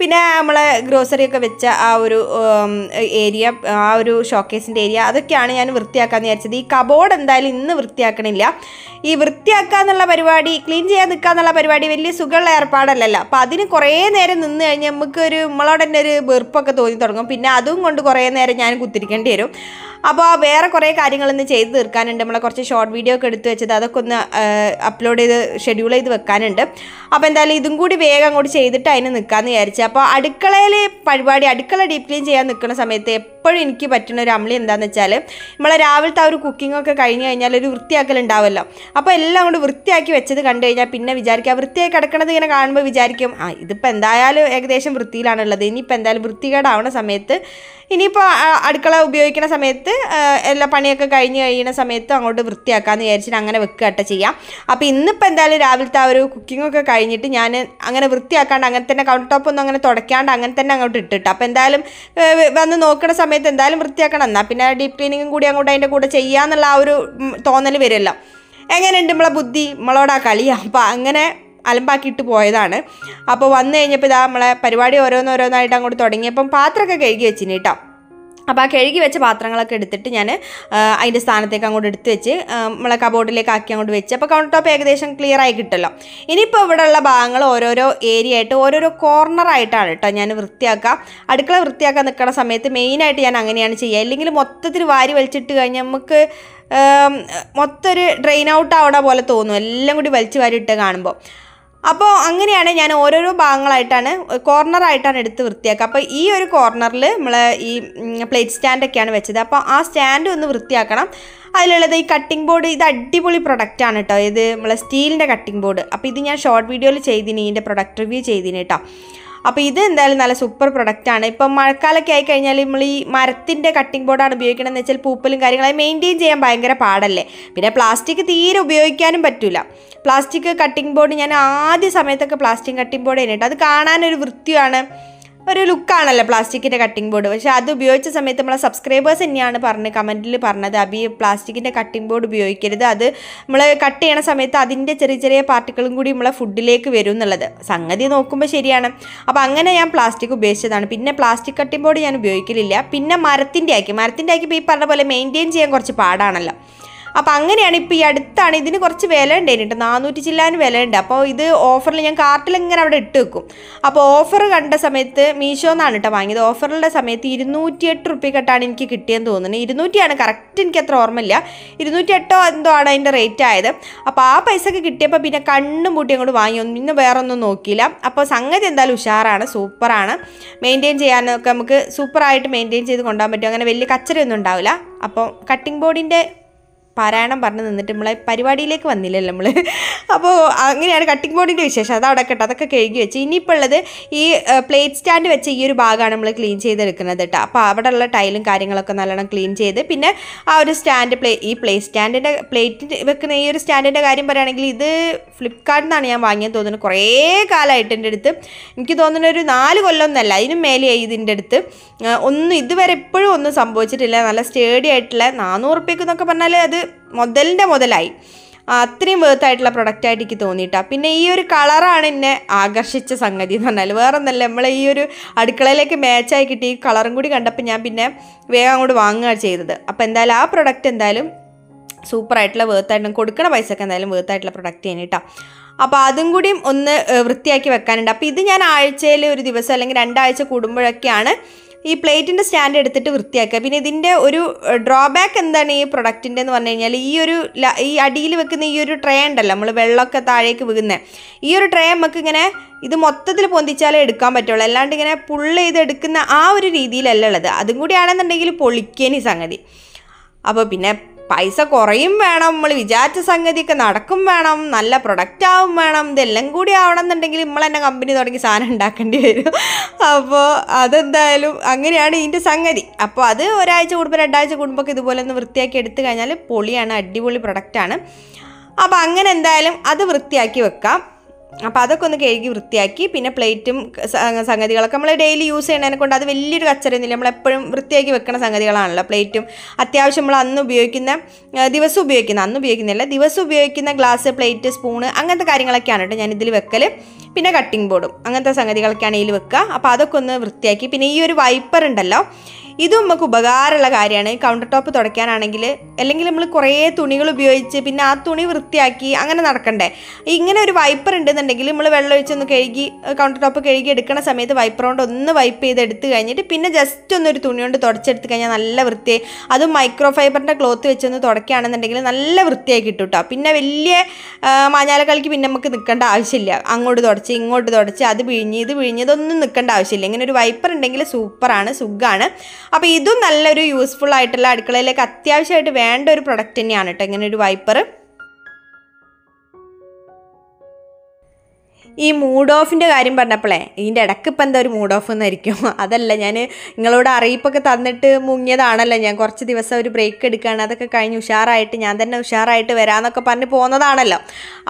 പിന്നെ നമ്മളെ ഗ്രോസറിയൊക്കെ വെച്ച ആ ഒരു ഏരിയ, ആ ഒരു ഷോക്കേസിൻ്റെ ഏരിയ, അതൊക്കെയാണ് ഞാൻ വൃത്തിയാക്കാമെന്ന് വിചാരിച്ചത്. ഈ കബോർഡ് എന്തായാലും ഇന്ന് വൃത്തിയാക്കണില്ല. ഈ വൃത്തിയാക്കുക എന്നുള്ള പരിപാടി, ക്ലീൻ ചെയ്യാൻ നിൽക്കുക എന്നുള്ള പരിപാടി വലിയ സുഖമുള്ള ഏർപ്പാടല്ലല്ലോ. അപ്പോൾ അതിന് കുറേ നേരം നിന്ന് കഴിഞ്ഞാൽ നമുക്കൊരു നമ്മളോട് തന്നെ ഒരു വെറുപ്പൊക്കെ തോന്നി തുടങ്ങും. പിന്നെ അതും കൊണ്ട് കുറേ നേരം ഞാൻ കുത്തിരിക്കേണ്ടി വരും. അപ്പോൾ വേറെ കുറേ കാര്യങ്ങളൊന്ന് ചെയ്ത് തീർക്കാനുണ്ട്. നമ്മളെ കുറച്ച് ഷോർട്ട് വീഡിയോ ഒക്കെ എടുത്ത് വെച്ചത് അതൊക്കെ ഒന്ന് അപ്ലോഡ് ചെയ്ത് ഷെഡ്യൂൾ ചെയ്ത് വെക്കാനുണ്ട്. അപ്പോൾ എന്തായാലും ഇതും കൂടി വേഗം അങ്ങോട്ട് ചെയ്തിട്ട് അതിന് നിൽക്കാമെന്ന് വിചാരിച്ചു. അപ്പോൾ അടുക്കളയിൽ പരിപാടി, അടുക്കള ഡീപ്പ് ക്ലീൻ ചെയ്യാൻ നിൽക്കുന്ന സമയത്ത് എപ്പോഴും എനിക്ക് പറ്റുന്ന ഒരു അമളി എന്താണെന്ന് വെച്ചാൽ നമ്മളെ രാവിലത്തെ ആ ഒരു കുക്കിങ്ങൊക്കെ കഴിഞ്ഞ് കഴിഞ്ഞാൽ ഒരു വൃത്തിയാക്കലുണ്ടാവുമല്ലോ. അപ്പോൾ എല്ലാം കൊണ്ട് വൃത്തിയാക്കി വെച്ചത് കണ്ടു കഴിഞ്ഞാൽ പിന്നെ വിചാരിക്കുക, വൃത്തിയായി കിടക്കണത് ഇങ്ങനെ കാണുമ്പോൾ വിചാരിക്കും ഇതിപ്പോൾ എന്തായാലും ഏകദേശം വൃത്തിയിലാണുള്ളത്. ഇനിയിപ്പോൾ എന്തായാലും വൃത്തികേടാവുന്ന സമയത്ത് ഇനിയിപ്പോൾ അടുക്കള ഉപയോഗിക്കുന്ന സമയത്ത് എല്ലാ പണിയൊക്കെ കഴിയുന്ന സമയത്ത് അങ്ങോട്ട് വൃത്തിയാക്കാമെന്ന് വിചാരിച്ചിട്ട് അങ്ങനെ വെക്കുകയായിട്ട് ചെയ്യാം. അപ്പോൾ ഇന്നിപ്പോൾ എന്തായാലും രാവിലത്തെ ആ ഒരു കുക്കിങ്ങൊക്കെ കഴിഞ്ഞിട്ട് ഞാൻ അങ്ങനെ വൃത്തിയാക്കാണ്ട് അങ്ങനെ തന്നെ കൗണ്ടർ ടോപ്പ് ഒന്നും അങ്ങനെ തുടയ്ക്കാണ്ട് അങ്ങനെ തന്നെ അങ്ങോട്ട് ഇട്ടിട്ട് അപ്പോൾ എന്തായാലും വന്ന് നോക്കുന്ന സമയത്ത് എന്തായാലും വൃത്തിയാക്കണം. എന്നാൽ പിന്നെ ഡീപ്പ് ക്ലീനിങ്ങും കൂടി അങ്ങോട്ട് അതിൻ്റെ കൂടെ ചെയ്യാന്നുള്ള ആ ഒരു തോന്നൽ വരുമല്ലോ. എങ്ങനെയുണ്ട് നമ്മളെ ബുദ്ധി, നമ്മളോടാ കളിയാണ്. അപ്പോൾ അങ്ങനെ അലമ്പാക്കിയിട്ട് പോയതാണ്. അപ്പോൾ വന്നു കഴിഞ്ഞപ്പോൾ ഇതാ നമ്മളെ പരിപാടി ഓരോന്നോരോന്നായിട്ട് അങ്ങോട്ട് തുടങ്ങിയപ്പം പാത്രമൊക്കെ കഴുകി വെച്ചിന് കേട്ടോ. അപ്പോൾ ആ കഴുകി വെച്ച പാത്രങ്ങളൊക്കെ എടുത്തിട്ട് ഞാൻ അതിൻ്റെ സ്ഥാനത്തേക്ക് അങ്ങോട്ട് എടുത്ത് വെച്ച് നമ്മളെ കബോർഡിലേക്ക് ആക്കി അങ്ങോട്ട് വെച്ച് അപ്പോൾ കൗണ്ടർ ടോപ്പ് ഏകദേശം ക്ലിയർ ആയി കിട്ടുമല്ലോ. ഇനിയിപ്പോൾ ഇവിടെയുള്ള ഭാഗങ്ങൾ ഓരോരോ ഏരിയ ആയിട്ട് ഓരോരോ കോർണറായിട്ടാണ് കേട്ടോ ഞാൻ വൃത്തിയാക്കുക. അടുക്കള വൃത്തിയാക്കാൻ നിൽക്കുന്ന സമയത്ത് മെയിനായിട്ട് ഞാൻ അങ്ങനെയാണ് ചെയ്യുക. അല്ലെങ്കിൽ മൊത്തത്തിൽ വാരി വലിച്ചിട്ട് കഴിഞ്ഞാൽ നമുക്ക് മൊത്തം ഒരു ഡ്രെയിൻ ഔട്ട് ആവണ പോലെ തോന്നും, എല്ലാം കൂടി വലിച്ചു വാരി ഇട്ട് കാണുമ്പോൾ. അപ്പോൾ അങ്ങനെയാണ് ഞാൻ ഓരോരോ ഭാഗങ്ങളായിട്ടാണ് കോർണറായിട്ടാണ് എടുത്ത് വൃത്തിയാക്കുക. അപ്പോൾ ഈ ഒരു കോർണറിൽ നമ്മൾ ഈ പ്ലേറ്റ് സ്റ്റാൻഡൊക്കെയാണ് വെച്ചത്. അപ്പോൾ ആ സ്റ്റാൻഡ് ഒന്ന് വൃത്തിയാക്കണം. അതിലുള്ളത് ഈ കട്ടിംഗ് ബോർഡ്, ഇത് അടിപൊളി പ്രൊഡക്റ്റാണ് കേട്ടോ. ഇത് നമ്മളെ സ്റ്റീലിൻ്റെ കട്ടിംഗ് ബോർഡ്. അപ്പോൾ ഇത് ഞാൻ ഷോർട്ട് വീഡിയോയിൽ ചെയ്തിന്, ഇതിൻ്റെ പ്രൊഡക്റ്റ് റിവ്യൂ ചെയ്തിന് കേട്ടോ. അപ്പോൾ ഇത് എന്തായാലും നല്ല സൂപ്പർ പ്രൊഡക്റ്റാണ്. ഇപ്പം മഴക്കാലമൊക്കെ ആയിക്കഴിഞ്ഞാൽ നമ്മൾ ഈ മരത്തിൻ്റെ കട്ടിംഗ് ബോർഡാണ് ഉപയോഗിക്കണമെന്ന് വെച്ചാൽ പൂപ്പലും കാര്യങ്ങളും മെയിൻറ്റെയിൻ ചെയ്യാൻ ഭയങ്കര പാടല്ലേ. പിന്നെ പ്ലാസ്റ്റിക് തീരെ ഉപയോഗിക്കാനും പറ്റില്ല. പ്ലാസ്റ്റിക് കട്ടിംഗ് ബോർഡ് ഞാൻ ആദ്യ സമയത്തൊക്കെ പ്ലാസ്റ്റിക് കട്ടിംഗ് ബോർഡ് കഴിഞ്ഞിട്ട് അത് കാണാനൊരു വൃത്തിയാണ്, ഒരു ലുക്കാണല്ലോ പ്ലാസ്റ്റിക്കിൻ്റെ കട്ടിംഗ് ബോർഡ്. പക്ഷേ അത് ഉപയോഗിച്ച സമയത്ത് നമ്മളെ സബ്സ്ക്രൈബേഴ്സ് തന്നെയാണ് കമൻറ്റിൽ പറഞ്ഞത്, അബി പ്ലാസ്റ്റിക്കിൻ്റെ കട്ടിംഗ് ബോർഡ് ഉപയോഗിക്കരുത്, അത് നമ്മൾ കട്ട് ചെയ്യണ സമയത്ത് അതിൻ്റെ ചെറിയ ചെറിയ പാർട്ടിക്കിളും കൂടി നമ്മളെ ഫുഡിലേക്ക് വരും എന്നുള്ളത്. സംഗതി നോക്കുമ്പോൾ ശരിയാണ്. അപ്പോൾ അങ്ങനെ ഞാൻ പ്ലാസ്റ്റിക് ഉപയോഗിച്ചതാണ്. പിന്നെ പ്ലാസ്റ്റിക് കട്ടിംഗ് ബോർഡ് ഞാൻ ഉപയോഗിക്കലില്ല. പിന്നെ മരത്തിൻ്റെ ആക്കിയപ്പോൾ ഈ പറഞ്ഞ പോലെ മെയിൻറ്റെയിൻ ചെയ്യാൻ കുറച്ച് പാടാണല്ലോ. അപ്പോൾ അങ്ങനെയാണ്. ഇപ്പോൾ ഈ അടുത്താണ് ഇതിന് കുറച്ച് വില ഉണ്ടായിരുന്നു, 400 ചില്ലാന് വിലയുണ്ട്. അപ്പോൾ ഇത് ഓഫറിൽ ഞാൻ കാർട്ടിൽ ഇങ്ങനെ അവിടെ ഇട്ട് വെക്കും. അപ്പോൾ ഓഫർ കണ്ട സമയത്ത് മീഷോന്നാണ് കേട്ടോ വാങ്ങിയത്. ഓഫറിൻ്റെ സമയത്ത് 208 റുപ്യക്കെട്ടാണ് എനിക്ക് കിട്ടിയെന്ന് തോന്നുന്നത്. 200 കറക്റ്റ്, എനിക്ക് അത്ര ഓർമ്മയില്ല, 208 എന്തോ ആണ് അതിൻ്റെ റേറ്റ് ആയത്. അപ്പോൾ ആ പൈസക്ക് കിട്ടിയപ്പോൾ പിന്നെ കണ്ണും പൂട്ടി അങ്ങോട്ട് വാങ്ങി, പിന്നെ വേറെ ഒന്നും നോക്കിയില്ല. അപ്പോൾ സംഗതി എന്തായാലും ഉഷാറാണ്, സൂപ്പറാണ്. മെയിൻറ്റെയിൻ ചെയ്യാനൊക്കെ നമുക്ക് സൂപ്പറായിട്ട് മെയിൻറ്റെയിൻ ചെയ്ത് കൊണ്ടുപോകാൻ പറ്റും. അങ്ങനെ വലിയ കച്ചറയൊന്നും ഉണ്ടാവില്ല. അപ്പോൾ കട്ടിംഗ് ബോർഡിൻ്റെ പാരായണം പറഞ്ഞ് നിന്നിട്ട് നമ്മളെ പരിപാടിയിലേക്ക് വന്നില്ലല്ലോ നമ്മൾ. അപ്പോൾ അങ്ങനെയാണ് കട്ടിംഗ് ബോർഡിൻ്റെ വിശേഷം. അത് അവിടെ കേട്ടോ, അതൊക്കെ കഴുകി വെച്ച്. ഇനിയിപ്പോൾ ഉള്ളത് ഈ പ്ലേറ്റ് സ്റ്റാൻഡ് വെച്ച ഈ ഒരു ഭാഗമാണ് നമ്മൾ ക്ലീൻ ചെയ്തെടുക്കുന്നത് കേട്ടോ. അപ്പോൾ അവിടെ ഉള്ള ടൈലും കാര്യങ്ങളൊക്കെ നല്ലോണം ക്ലീൻ ചെയ്ത്, പിന്നെ ആ ഒരു സ്റ്റാൻഡ് ഈ പ്ലേറ്റ് സ്റ്റാൻഡിൻ്റെ പ്ലേറ്റ് വെക്കുന്ന ഈ ഒരു സ്റ്റാൻഡിൻ്റെ കാര്യം പറയുകയാണെങ്കിൽ ഇത് ഫ്ലിപ്കാർട്ടിൽ നിന്നാണ് ഞാൻ വാങ്ങിയത് തോന്നുന്നു. കുറേ കാലമായിട്ട് എൻ്റെ അടുത്ത്, എനിക്ക് തോന്നുന്ന ഒരു 4 കൊല്ലമൊന്നുമല്ല, അതിനും മേലെയായി ഇതിൻ്റെ അടുത്ത്. ഒന്നും ഇതുവരെ എപ്പോഴും ഒന്നും സംഭവിച്ചിട്ടില്ല. നല്ല സ്റ്റേഡി ആയിട്ടുള്ള 400 റുപ്യക്ക് എന്നൊക്കെ പറഞ്ഞാൽ അത് മുതലായി. അത്രയും വേർത്തായിട്ടുള്ള പ്രൊഡക്റ്റായിട്ട് എനിക്ക് തോന്നിയിട്ടാണ്. പിന്നെ ഈ ഒരു കളറാണ് എന്നെ ആകർഷിച്ച സംഗതി എന്ന് പറഞ്ഞാൽ വേറെ ഒന്നല്ല, നമ്മളെ ഈ ഒരു അടുക്കളയിലേക്ക് മാച്ചായി കിട്ടി ഈ കളറും കൂടി കണ്ടപ്പോൾ ഞാൻ പിന്നെ വേഗം അങ്ങോട്ട് വാങ്ങുകയാണ് ചെയ്തത്. അപ്പോൾ എന്തായാലും ആ പ്രൊഡക്റ്റ് എന്തായാലും സൂപ്പറായിട്ടുള്ള വേർത്തായിട്ടും കൊടുക്കണ പൈസക്ക് എന്തായാലും വേർത്തായിട്ടുള്ള പ്രൊഡക്റ്റ് ആണ് കേട്ടോ. അപ്പോൾ അതും കൂടിയും ഒന്ന് വൃത്തിയാക്കി വെക്കാനുണ്ട്. അപ്പോൾ ഇത് ഞാൻ ആഴ്ചയിൽ ഒരു ദിവസം അല്ലെങ്കിൽ 2 ആഴ്ച കൂടുമ്പോഴൊക്കെയാണ് ഈ പ്ലേറ്റിൻ്റെ സ്റ്റാൻഡ് എടുത്തിട്ട് വൃത്തിയാക്കുക. പിന്നെ ഇതിൻ്റെ ഒരു ഡ്രോബാക്ക് എന്താണ് ഈ പ്രൊഡക്റ്റിൻ്റെ എന്ന് പറഞ്ഞു കഴിഞ്ഞാൽ, ഈ അടിയിൽ വെക്കുന്ന ഈ ഒരു ട്രേ ഉണ്ടല്ലോ, നമ്മൾ വെള്ളമൊക്കെ താഴേക്ക് വീകുന്നത്, ഈ ഒരു ട്രേ നമുക്ക് ഇങ്ങനെ ഇത് മൊത്തത്തിൽ പൊന്തിച്ചാലേ എടുക്കാൻ പറ്റുള്ളൂ. അല്ലാണ്ട് ഇങ്ങനെ പുള്ള് ചെയ്ത് എടുക്കുന്ന ആ ഒരു രീതിയിലല്ല ഉള്ളത്. അതും കൂടിയാണെന്നുണ്ടെങ്കിൽ പൊളിക്കേനി സംഗതി. അപ്പോൾ പിന്നെ പൈസ കുറയും വേണം, നമ്മൾ വിചാരിച്ച സംഗതിയൊക്കെ നടക്കും വേണം, നല്ല പ്രൊഡക്റ്റ് ആവും വേണം. ഇതെല്ലാം കൂടി ആവണം എന്നുണ്ടെങ്കിൽ നമ്മൾ തന്നെ കമ്പനി തുടങ്ങി സാധനം ഉണ്ടാക്കേണ്ടി വരും. അപ്പോൾ അതെന്തായാലും അങ്ങനെയാണ് ഇതിൻ്റെ സംഗതി. അപ്പോൾ അത് ഒരാഴ്ച കൂടുമ്പോൾ 2 ആഴ്ച കൂടുമ്പോൾ ഇതുപോലെ ഒന്ന് വൃത്തിയാക്കി എടുത്തു കഴിഞ്ഞാൽ പൊളിയാണ്, അടിപൊളി പ്രൊഡക്റ്റാണ്. അപ്പോൾ അങ്ങനെ എന്തായാലും അത് വൃത്തിയാക്കി വെക്കാം. അപ്പോൾ അതൊക്കെ ഒന്ന് കഴുകി വൃത്തിയാക്കി, പിന്നെ പ്ലേറ്റും സംഗതികളൊക്കെ നമ്മൾ ഡെയിലി യൂസ് ചെയ്യുന്നതിനെ കൊണ്ട് അത് വലിയൊരു കച്ചറയൊന്നുമില്ല. നമ്മളെപ്പോഴും വൃത്തിയാക്കി വെക്കുന്ന സംഗതികളാണല്ലോ പ്ലേറ്റും. അത്യാവശ്യം നമ്മൾ ദിവസം ഉപയോഗിക്കുന്ന ഗ്ലാസ്, പ്ലേറ്റ്, സ്പൂണ്, അങ്ങനത്തെ കാര്യങ്ങളൊക്കെയാണ് കേട്ടോ ഞാൻ ഇതിൽ വെക്കൽ. പിന്നെ കട്ടിംഗ് ബോർഡും അങ്ങനത്തെ സംഗതികളൊക്കെയാണ് ഇതിൽ വെക്കുക. അപ്പോൾ അതൊക്കെ ഒന്ന് വൃത്തിയാക്കി. പിന്നെ ഈ ഒരു വൈപ്പർ ഉണ്ടല്ലോ, ഇതും നമുക്ക് ഉപകാരമുള്ള കാര്യമാണ്. കൗണ്ടർ ടോപ്പ് തുടയ്ക്കാനാണെങ്കിൽ, അല്ലെങ്കിൽ നമ്മൾ കുറേ തുണികൾ ഉപയോഗിച്ച് പിന്നെ ആ തുണി വൃത്തിയാക്കി അങ്ങനെ നടക്കണ്ടേ. ഇങ്ങനെ ഒരു വൈപ്പർ ഉണ്ടെന്നുണ്ടെങ്കിൽ നമ്മൾ വെള്ളം ഒഴിച്ചൊന്ന് കഴുകി കൗണ്ടർ ടോപ്പ് കഴുകി എടുക്കുന്ന സമയത്ത് വൈപ്പർ കൊണ്ട് ഒന്ന് വൈപ്പ് ചെയ്ത് എടുത്ത് കഴിഞ്ഞിട്ട് പിന്നെ ജസ്റ്റ് ഒന്നൊരു തുണി കൊണ്ട് തുടച്ചെടുത്ത് കഴിഞ്ഞാൽ നല്ല വൃത്തിയായി. അതും മൈക്രോ ഫൈബറിൻ്റെ ക്ലോത്ത് വെച്ചൊന്ന് തുടയ്ക്കുകയാണെന്നുണ്ടെങ്കിൽ നല്ല വൃത്തിയായി കിട്ടും കേട്ടോ. പിന്നെ വലിയ മാഞ്ഞാലക്കളിക്ക് പിന്നെ നമുക്ക് നിൽക്കേണ്ട ആവശ്യമില്ല. അങ്ങോട്ട് തുടച്ച് ഇങ്ങോട്ട് തുടച്ച് അത് പിഴിഞ്ഞ് ഇത് പിഴിഞ്ഞ് ഇതൊന്നും നിൽക്കേണ്ട ആവശ്യമില്ല. ഇങ്ങനെ ഒരു വൈപ്പർ ഉണ്ടെങ്കിൽ സൂപ്പറാണ്, സുഖമാണ്. അപ്പോൾ ഇതും നല്ലൊരു യൂസ്ഫുൾ ആയിട്ടുള്ള അടുക്കളയിലേക്ക് അത്യാവശ്യമായിട്ട് വേണ്ട ഒരു പ്രൊഡക്റ്റ് തന്നെയാണ് കേട്ടോ ഇങ്ങനെ ഒരു വൈപ്പർ. ഈ മൂഡ് ഓഫിൻ്റെ കാര്യം പറഞ്ഞപ്പോഴേ ഇതിൻ്റെ ഇടയ്ക്ക് ഇപ്പം എന്താ ഒരു മൂഡ് ഓഫ് എന്നായിരിക്കും. അതല്ല, ഞാൻ നിങ്ങളോട് അറിയിപ്പൊക്കെ തന്നിട്ട് മുങ്ങിയതാണല്ലോ. ഞാൻ കുറച്ച് ദിവസം ഒരു ബ്രേക്ക് എടുക്കുകയാണ്, അതൊക്കെ കഴിഞ്ഞ് ഉഷാറായിട്ട് ഞാൻ തന്നെ ഉഷാറായിട്ട് വരാമെന്നൊക്കെ പറഞ്ഞ് പോകുന്നതാണല്ലോ.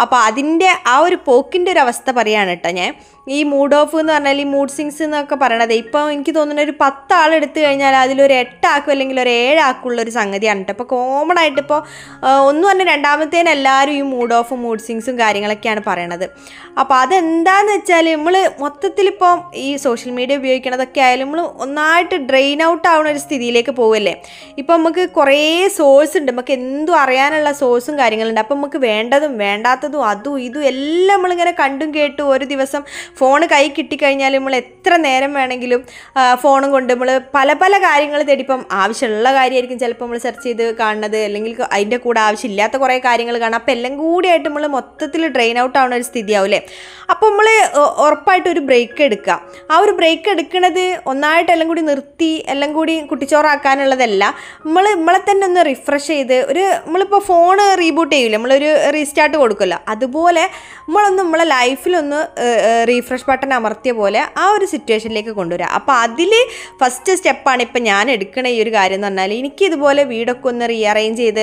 അപ്പോൾ അതിൻ്റെ ആ ഒരു പോക്കിൻ്റെ ഒരു അവസ്ഥ പറയുകയാണ് കേട്ടോ ഞാൻ. ഈ മൂഡ് ഓഫ് എന്ന് പറഞ്ഞാൽ ഈ മൂഡ് സ്വിങ്സ് എന്നൊക്കെ പറയണത് ഇപ്പോൾ എനിക്ക് തോന്നുന്ന ഒരു 10 ആൾ എടുത്തു കഴിഞ്ഞാൽ അതിലൊരു 8 ആക്കും അല്ലെങ്കിൽ ഒരു 7 ആക്കുള്ളൊരു സംഗതിയാണ് കേട്ടോ. അപ്പോൾ കോമൺ ആയിട്ട് ഇപ്പോൾ ഒന്ന് പറഞ്ഞാൽ രണ്ടാമത്തേന് എല്ലാവരും ഈ മൂഡ് ഓഫും മൂഡ് സ്വിങ്സും കാര്യങ്ങളൊക്കെയാണ് പറയണത്. അപ്പോൾ അത് അതെന്താണെന്ന് വെച്ചാൽ നമ്മൾ മൊത്തത്തിലിപ്പോൾ ഈ സോഷ്യൽ മീഡിയ ഉപയോഗിക്കണതൊക്കെ ആയാലും നമ്മൾ ഒന്നായിട്ട് ഡ്രെയിൻ ഔട്ട് ആവുന്ന ഒരു സ്ഥിതിയിലേക്ക് പോവല്ലേ. ഇപ്പം നമുക്ക് കുറേ സോഴ്സ് ഉണ്ട്, നമുക്ക് എന്തും അറിയാനുള്ള സോഴ്സും കാര്യങ്ങളുണ്ട്. അപ്പം നമുക്ക് വേണ്ടതും വേണ്ടാത്തതും അതും ഇതും എല്ലാം നമ്മളിങ്ങനെ കണ്ടും കേട്ടും ഒരു ദിവസം ഫോൺ കൈ കിട്ടിക്കഴിഞ്ഞാൽ നമ്മൾ എത്ര നേരം വേണമെങ്കിലും ഫോണും കൊണ്ട് നമ്മൾ പല പല കാര്യങ്ങൾ തേടി. ഇപ്പം ആവശ്യമുള്ള കാര്യമായിരിക്കും ചിലപ്പോൾ നമ്മൾ സെർച്ച് ചെയ്ത് കാണുന്നത്, അല്ലെങ്കിൽ അതിൻ്റെ കൂടെ ആവശ്യമില്ലാത്ത കുറേ കാര്യങ്ങൾ കാണാം. അപ്പോൾ എല്ലാം കൂടിയായിട്ട് നമ്മൾ മൊത്തത്തിൽ ഡ്രെയിൻ ഔട്ട് ആവുന്ന ഒരു സ്ഥിതിയാവില്ലേ. അപ്പോൾ നമ്മൾ ഉറപ്പായിട്ട് ഒരു ബ്രേക്ക് എടുക്കുക. ആ ഒരു ബ്രേക്ക് എടുക്കുന്നത് ഒന്നായിട്ട് എല്ലാം കൂടി നിർത്തി എല്ലാം കൂടി കുട്ടിച്ചോറാക്കാനുള്ളതല്ല. നമ്മളെ തന്നെ ഒന്ന് റിഫ്രഷ് ചെയ്ത് നമ്മളിപ്പോൾ ഫോൺ റീബൂട്ട് ചെയ്യില്ല, നമ്മളൊരു റീസ്റ്റാർട്ട് കൊടുക്കുമല്ലോ, അതുപോലെ നമ്മളെ ലൈഫിലൊന്ന് റീഫ്രഷ് ബട്ടൺ അമർത്തിയ പോലെ ആ ഒരു സിറ്റുവേഷനിലേക്ക് കൊണ്ടുവരിക. അപ്പോൾ അതിൽ ഫസ്റ്റ് സ്റ്റെപ്പാണ് ഇപ്പം ഞാൻ എടുക്കണ ഈ ഒരു കാര്യം എന്ന് പറഞ്ഞാൽ, എനിക്കിതുപോലെ വീടൊക്കെ ഒന്ന് റീഅറേഞ്ച് ചെയ്ത്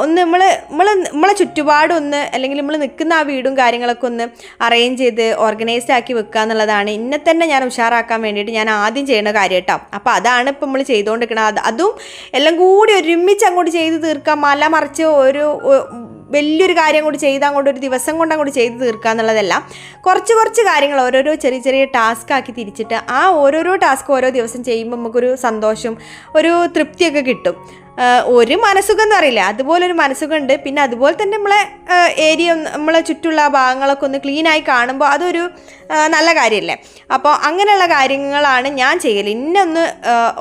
ഒന്ന് നമ്മളെ ചുറ്റുപാടൊന്ന്, അല്ലെങ്കിൽ നമ്മൾ നിൽക്കുന്ന ആ വീടും കാര്യങ്ങളൊക്കെ ഒന്ന് അറേഞ്ച് ചെയ്ത് ഓർഗനൈസ്ഡ് ആക്കി വെക്കുക എന്നുള്ളതാണ് ഇന്നെ തന്നെ ഞാൻ ഉഷാറാക്കാൻ വേണ്ടിയിട്ട് ഞാൻ ആദ്യം ചെയ്യുന്ന കാര്യം കേട്ടോ. അപ്പോൾ അതാണ് ഇപ്പം നമ്മൾ ചെയ്തുകൊണ്ടിരിക്കുന്നത്. അതും എല്ലാം കൂടി ഒരുമിച്ച് അങ്ങോട്ട് ചെയ്ത് തീർക്കാം, മല മറിച്ച് വലിയൊരു കാര്യം കൂടി ചെയ്ത് അങ്ങോട്ട് ഒരു ദിവസം കൊണ്ട് അങ്ങോട്ട് ചെയ്ത് തീർക്കുക എന്നുള്ളതല്ല. കുറച്ച് കാര്യങ്ങൾ ഓരോരോ ചെറിയ ചെറിയ ടാസ്ക് ആക്കി തിരിച്ചിട്ട് ആ ഓരോരോ ടാസ്ക് ഓരോ ദിവസം ചെയ്യുമ്പോൾ നമുക്കൊരു സന്തോഷം, ഒരു തൃപ്തിയൊക്കെ കിട്ടും. ഒരു മനസ്സുഖം എന്ന് അറിയില്ല, അതുപോലൊരു മനസ്സുഖമുണ്ട്. പിന്നെ അതുപോലെ തന്നെ നമ്മളെ ഏരിയ, നമ്മളെ ചുറ്റുള്ള ഭാഗങ്ങളൊക്കെ ഒന്ന് ക്ലീനായി കാണുമ്പോൾ അതൊരു നല്ല കാര്യമല്ലേ. അപ്പോൾ അങ്ങനെയുള്ള കാര്യങ്ങളാണ് ഞാൻ ചെയ്യൽ. ഇന്നൊന്ന്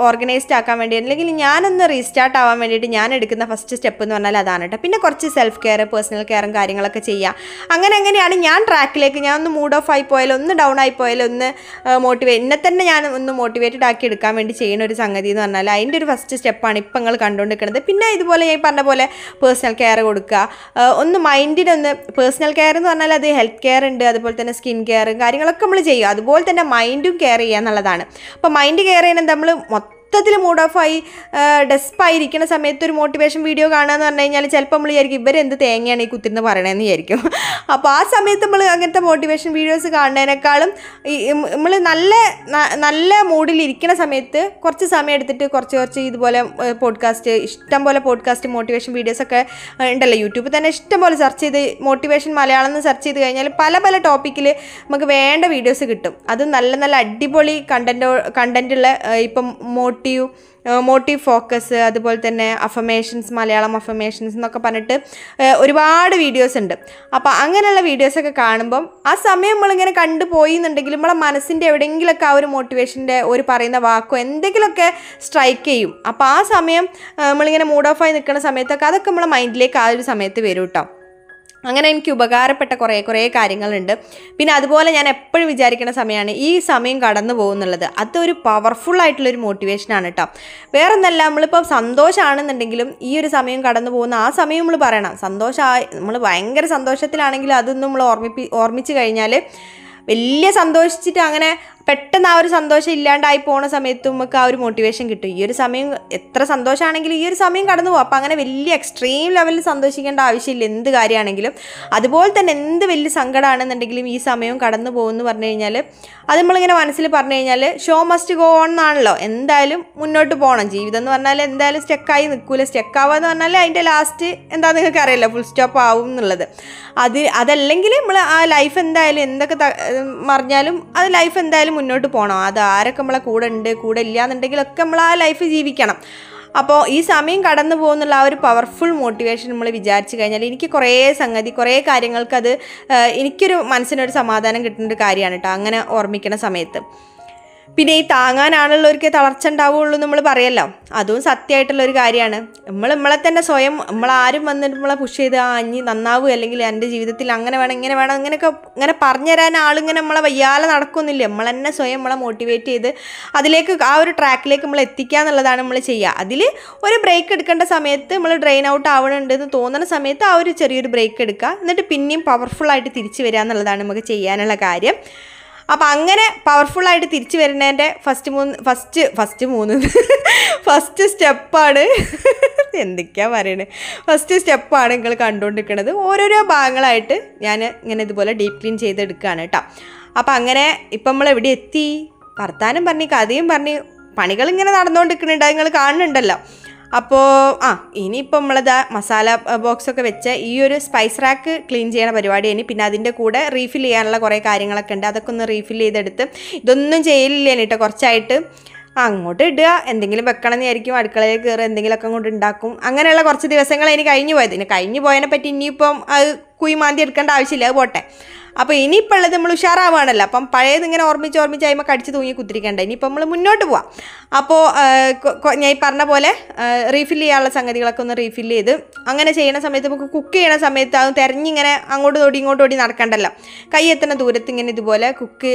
ഓർഗനൈസ്ഡ് ആക്കാൻ വേണ്ടി, അല്ലെങ്കിൽ ഞാനൊന്ന് റീസ്റ്റാർട്ട് ആവാൻ വേണ്ടിയിട്ട് ഞാൻ എടുക്കുന്ന ഫസ്റ്റ് സ്റ്റെപ്പ് എന്ന് പറഞ്ഞാൽ അതാണ് കേട്ടോ. പിന്നെ കുറച്ച് സെൽഫ് കെയർ, പേഴ്സണൽ കെയറും കാര്യങ്ങളൊക്കെ ചെയ്യുക. അങ്ങനെയാണ് ഞാൻ ട്രാക്കിലേക്ക്, ഞാൻ ഒന്ന് മൂഡ് ഓഫ് ആയി പോയാലും ഒന്ന് ഡൗൺ ആയി പോയാലും ഒന്ന് എന്നെ തന്നെ ഞാൻ ഒന്ന് മോട്ടിവേറ്റഡ് ആക്കി എടുക്കാൻ വേണ്ടി ചെയ്യുന്ന ഒരു സംഗതി എന്ന് പറഞ്ഞാൽ അതിൻ്റെ ഒരു ഫസ്റ്റ് സ്റ്റെപ്പാണ് ഇപ്പം നിങ്ങൾ കണ്ടുകൊണ്ടിരിക്കുന്നത്. പിന്നെ ഇതുപോലെ ഞാൻ പറഞ്ഞ പോലെ പേഴ്സണൽ കെയർ കൊടുക്കുക. ഒന്ന് മൈൻഡിനൊന്ന്, പേഴ്സണൽ കെയർ എന്ന് പറഞ്ഞാൽ അത് ഹെൽത്ത് കെയർ ഉണ്ട്, അതുപോലെ തന്നെ സ്കിൻ കെയറും കാര്യങ്ങളൊക്കെ നമ്മൾ ചെയ്യുക. അതുപോലെ തന്നെ മൈൻഡും കെയർ ചെയ്യുക എന്നുള്ളതാണ്. അപ്പോൾ മൈൻഡ് കെയർ ചെയ്യുന്നത് നമ്മൾ മൊത്തത്തിൽ മൂഡ് ഓഫായി ഡെസ്പായിരിക്കുന്ന സമയത്ത് ഒരു മോട്ടിവേഷൻ വീഡിയോ കാണുക എന്ന് പറഞ്ഞു കഴിഞ്ഞാൽ ചിലപ്പോൾ നമ്മൾ വിചാരിക്കും ഇവരെന്ത് തേങ്ങയാണ് ഈ കുത്തിരുന്ന് പറയണതെന്ന് വിചാരിക്കും. അപ്പോൾ ആ സമയത്ത് നമ്മൾ അങ്ങനത്തെ മോട്ടിവേഷൻ വീഡിയോസ് കാണുന്നതിനേക്കാളും നമ്മൾ നല്ല മൂഡിലിരിക്കുന്ന സമയത്ത് കുറച്ച് സമയം എടുത്തിട്ട് കുറച്ച് ഇതുപോലെ പോഡ്കാസ്റ്റ്, ഇഷ്ടം പോലെ പോഡ്കാസ്റ്റ് മോട്ടിവേഷൻ വീഡിയോസൊക്കെ ഉണ്ടല്ലോ യൂട്യൂബിൽ തന്നെ ഇഷ്ടം പോലെ സെർച്ച് ചെയ്ത് മോട്ടിവേഷൻ മലയാളം എന്ന് സെർച്ച് ചെയ്ത് കഴിഞ്ഞാൽ പല ടോപ്പിക്കിൽ നമുക്ക് വേണ്ട വീഡിയോസ് കിട്ടും. അത് നല്ല അടിപൊളി കണ്ടൻറ്റുള്ള ഇപ്പം മോട്ടീവ് ഫോക്കസ്, അതുപോലെ തന്നെ അഫർമേഷൻസ്, മലയാളം അഫർമേഷൻസ് എന്നൊക്കെ പറഞ്ഞിട്ട് ഒരുപാട് വീഡിയോസ് ഉണ്ട്. അപ്പോൾ അങ്ങനെയുള്ള വീഡിയോസൊക്കെ കാണുമ്പം ആ സമയം നമ്മളിങ്ങനെ കണ്ടുപോയി എന്നുണ്ടെങ്കിൽ നമ്മളെ മനസ്സിൻ്റെ എവിടെയെങ്കിലുമൊക്കെ ആ ഒരു മോട്ടിവേഷൻ്റെ ഒരു പറയുന്ന വാക്കോ എന്തെങ്കിലുമൊക്കെ സ്ട്രൈക്ക് ചെയ്യും. അപ്പോൾ ആ സമയം നമ്മളിങ്ങനെ മൂഡ് ഓഫായി നിൽക്കുന്ന സമയത്തൊക്കെ അതൊക്കെ നമ്മളെ മൈൻഡിലേക്ക് ആ ഒരു സമയത്ത് വരും കേട്ടോ. അങ്ങനെ എനിക്ക് ഉപകാരപ്പെട്ട കുറേ കാര്യങ്ങളുണ്ട്. പിന്നെ അതുപോലെ ഞാൻ എപ്പോഴും വിചാരിക്കുന്ന സമയമാണ് ഈ സമയം കടന്നു പോകുന്നുള്ളത്. അതൊരു പവർഫുള്ളായിട്ടുള്ളൊരു മോട്ടിവേഷനാണ് കേട്ടോ. വേറെ ഒന്നല്ല, നമ്മളിപ്പോൾ സന്തോഷമാണെന്നുണ്ടെങ്കിലും ഈ ഒരു സമയം കടന്നു പോകുന്ന ആ സമയം നമ്മൾ പറയണം. നമ്മൾ ഭയങ്കര സന്തോഷത്തിലാണെങ്കിലും അതൊന്നും നമ്മൾ ഓർമ്മിച്ച് കഴിഞ്ഞാൽ വലിയ സന്തോഷിച്ചിട്ട് അങ്ങനെ പെട്ടെന്ന് ആ ഒരു സന്തോഷം ഇല്ലാണ്ടായി പോകുന്ന സമയത്ത് നമുക്ക് ആ ഒരു മോട്ടിവേഷൻ കിട്ടും. ഈ ഒരു സമയം എത്ര സന്തോഷമാണെങ്കിലും ഈ ഒരു സമയം കടന്നു പോകും. അപ്പോൾ അങ്ങനെ വലിയ എക്സ്ട്രീം ലെവലിൽ സന്തോഷിക്കേണ്ട ആവശ്യമില്ല എന്ത് കാര്യമാണെങ്കിലും. അതുപോലെ തന്നെ എന്ത് വലിയ സങ്കടമാണെന്നുണ്ടെങ്കിലും ഈ സമയം കടന്നു പോകുമെന്ന് പറഞ്ഞു കഴിഞ്ഞാൽ അത് നമ്മളിങ്ങനെ മനസ്സിൽ പറഞ്ഞു കഴിഞ്ഞാൽ ഷോ മസ്റ്റ് ഗോ ഓൺ എന്നാണല്ലോ. എന്തായാലും മുന്നോട്ട് പോകണം. ജീവിതം എന്ന് പറഞ്ഞാൽ എന്തായാലും സ്റ്റക്കായി നിൽക്കില്ല. സ്റ്റക്കാവുക എന്ന് പറഞ്ഞാൽ അതിൻ്റെ ലാസ്റ്റ് എന്താ നിങ്ങൾക്ക് അറിയില്ല, ഫുൾ സ്റ്റോപ്പ് ആവും എന്നുള്ളത്. അതല്ലെങ്കിൽ നമ്മൾ ആ ലൈഫ് എന്തായാലും എന്തൊക്കെ മറിഞ്ഞാലും അത് ലൈഫ് എന്തായാലും മുന്നോട്ട് പോകണം. അത് ആരൊക്കെ നമ്മളെ കൂടെ ഉണ്ട് കൂടെ ഇല്ല എന്നുണ്ടെങ്കിലൊക്കെ നമ്മൾ ആ ലൈഫ് ജീവിക്കണം. അപ്പോൾ ഈ സമയം കടന്നു പോകുന്നുള്ള ആ ഒരു പവർഫുൾ മോട്ടിവേഷൻ നമ്മൾ വിചാരിച്ചു കഴിഞ്ഞാൽ എനിക്ക് കുറേ കാര്യങ്ങൾക്കത് എനിക്കൊരു മനസ്സിനൊരു സമാധാനം കിട്ടുന്നൊരു കാര്യമാണ് കേട്ടോ അങ്ങനെ ഓർമ്മിക്കുന്ന സമയത്ത്. പിന്നെ ഈ താങ്ങാനാണുള്ളവർക്ക് തളർച്ച ഉണ്ടാവുകയുള്ളൂ നമ്മൾ പറയല്ലോ, അതും സത്യമായിട്ടുള്ളൊരു കാര്യമാണ്. നമ്മളെ തന്നെ സ്വയം നമ്മളാരും വന്നിട്ട് നമ്മളെ പുഷ് ചെയ്ത് ഇനി നന്നാവുക, അല്ലെങ്കിൽ എൻ്റെ ജീവിതത്തിൽ അങ്ങനെ വേണം ഇങ്ങനെ വേണം അങ്ങനെയൊക്കെ ഇങ്ങനെ പറഞ്ഞു തരാൻ ആളിങ്ങനെ നമ്മളെ വയ്യാതെ നടക്കുന്നില്ല. നമ്മൾ തന്നെ സ്വയം നമ്മളെ മോട്ടിവേറ്റ് ചെയ്ത് അതിലേക്ക് ആ ഒരു ട്രാക്കിലേക്ക് നമ്മൾ എത്തിക്കുക എന്നുള്ളതാണ് നമ്മൾ ചെയ്യുക. അതിൽ ഒരു ബ്രേക്ക് എടുക്കേണ്ട സമയത്ത് നമ്മൾ ഡ്രെയിൻ ഔട്ട് ആവണമെന്ന് തോന്നുന്ന സമയത്ത് ആ ഒരു ചെറിയൊരു ബ്രേക്ക് എടുക്കുക, എന്നിട്ട് പിന്നെയും പവർഫുള്ളായിട്ട് തിരിച്ചു വരിക എന്നുള്ളതാണ് നമുക്ക് ചെയ്യാനുള്ള കാര്യം. അപ്പം അങ്ങനെ പവർഫുള്ളായിട്ട് തിരിച്ചു വരുന്നതിൻ്റെ ഫസ്റ്റ് സ്റ്റെപ്പാണ് എന്തൊക്കെയാണ് പറയണത്, ഫസ്റ്റ് സ്റ്റെപ്പാണ് നിങ്ങൾ കണ്ടുകൊണ്ടിരിക്കുന്നത്. ഓരോരോ ഭാഗങ്ങളായിട്ട് ഞാൻ ഇങ്ങനെ ഇതുപോലെ ഡീപ്പ് ക്ലീൻ ചെയ്തെടുക്കുകയാണ് കേട്ടോ. അപ്പം അങ്ങനെ ഇപ്പം നമ്മൾ എവിടെ എത്തി, വർത്താനം പറഞ്ഞ് കഥയും പറഞ്ഞ് പണികളിങ്ങനെ നടന്നുകൊണ്ടിരിക്കുന്നുണ്ട്, നിങ്ങൾ കാണുന്നുണ്ടല്ലോ. അപ്പോൾ ഇനിയിപ്പോൾ നമ്മളത് മസാല ബോക്സൊക്കെ വെച്ച് ഈ ഒരു സ്പൈസ് റാക്ക് ക്ലീൻ ചെയ്യണ പരിപാടിയാണ്. പിന്നെ അതിൻ്റെ കൂടെ റീഫിൽ ചെയ്യാനുള്ള കുറേ കാര്യങ്ങളൊക്കെ ഉണ്ട്. അതൊക്കെ ഒന്ന് റീഫിൽ ചെയ്തെടുത്ത് ഇതൊന്നും ചെയ്യലില്ല കേട്ടോ കുറച്ചായിട്ട്. അങ്ങോട്ട് ഇടുക, എന്തെങ്കിലും വെക്കണം എന്നായിരിക്കും, അടുക്കളയിൽ കയറുക, എന്തെങ്കിലുമൊക്കെ അങ്ങോട്ട് ഉണ്ടാക്കും. അങ്ങനെയുള്ള കുറച്ച് ദിവസങ്ങൾ എനിക്ക് കഴിഞ്ഞു പോയത്. ഇനി കഴിഞ്ഞു പോയതിനെ പറ്റി ഇനിയിപ്പം അത് കുയിമാന്തി എടുക്കേണ്ട ആവശ്യമില്ല, അത് പോട്ടെ. അപ്പോൾ ഇനിയിപ്പോൾ ഉള്ളത് നമ്മൾ ഉഷാറാവുകയാണല്ലോ. അപ്പം പഴയത് ഇങ്ങനെ ഓർമ്മിച്ച് കഴിയുമ്പോൾ കടിച്ച് തൂങ്ങി കുത്തിരിക്കേണ്ട. ഇനിയിപ്പോൾ നമ്മൾ മുന്നോട്ട് പോവാം. അപ്പോൾ ഞാൻ ഈ പറഞ്ഞ പോലെ റീഫിൽ ചെയ്യാനുള്ള സംഗതികളൊക്കെ ഒന്ന് റീഫിൽ ചെയ്ത് അങ്ങനെ ചെയ്യുന്ന സമയത്ത് നമുക്ക് കുക്ക് ചെയ്യണ സമയത്ത് അത് തിരഞ്ഞിങ്ങനെ അങ്ങോട്ട് ഓടി ഇങ്ങോട്ട് ഓടി നടക്കണ്ടല്ലോ. കൈ എത്തുന്ന ദൂരത്ത് ഇങ്ങനെ ഇതുപോലെ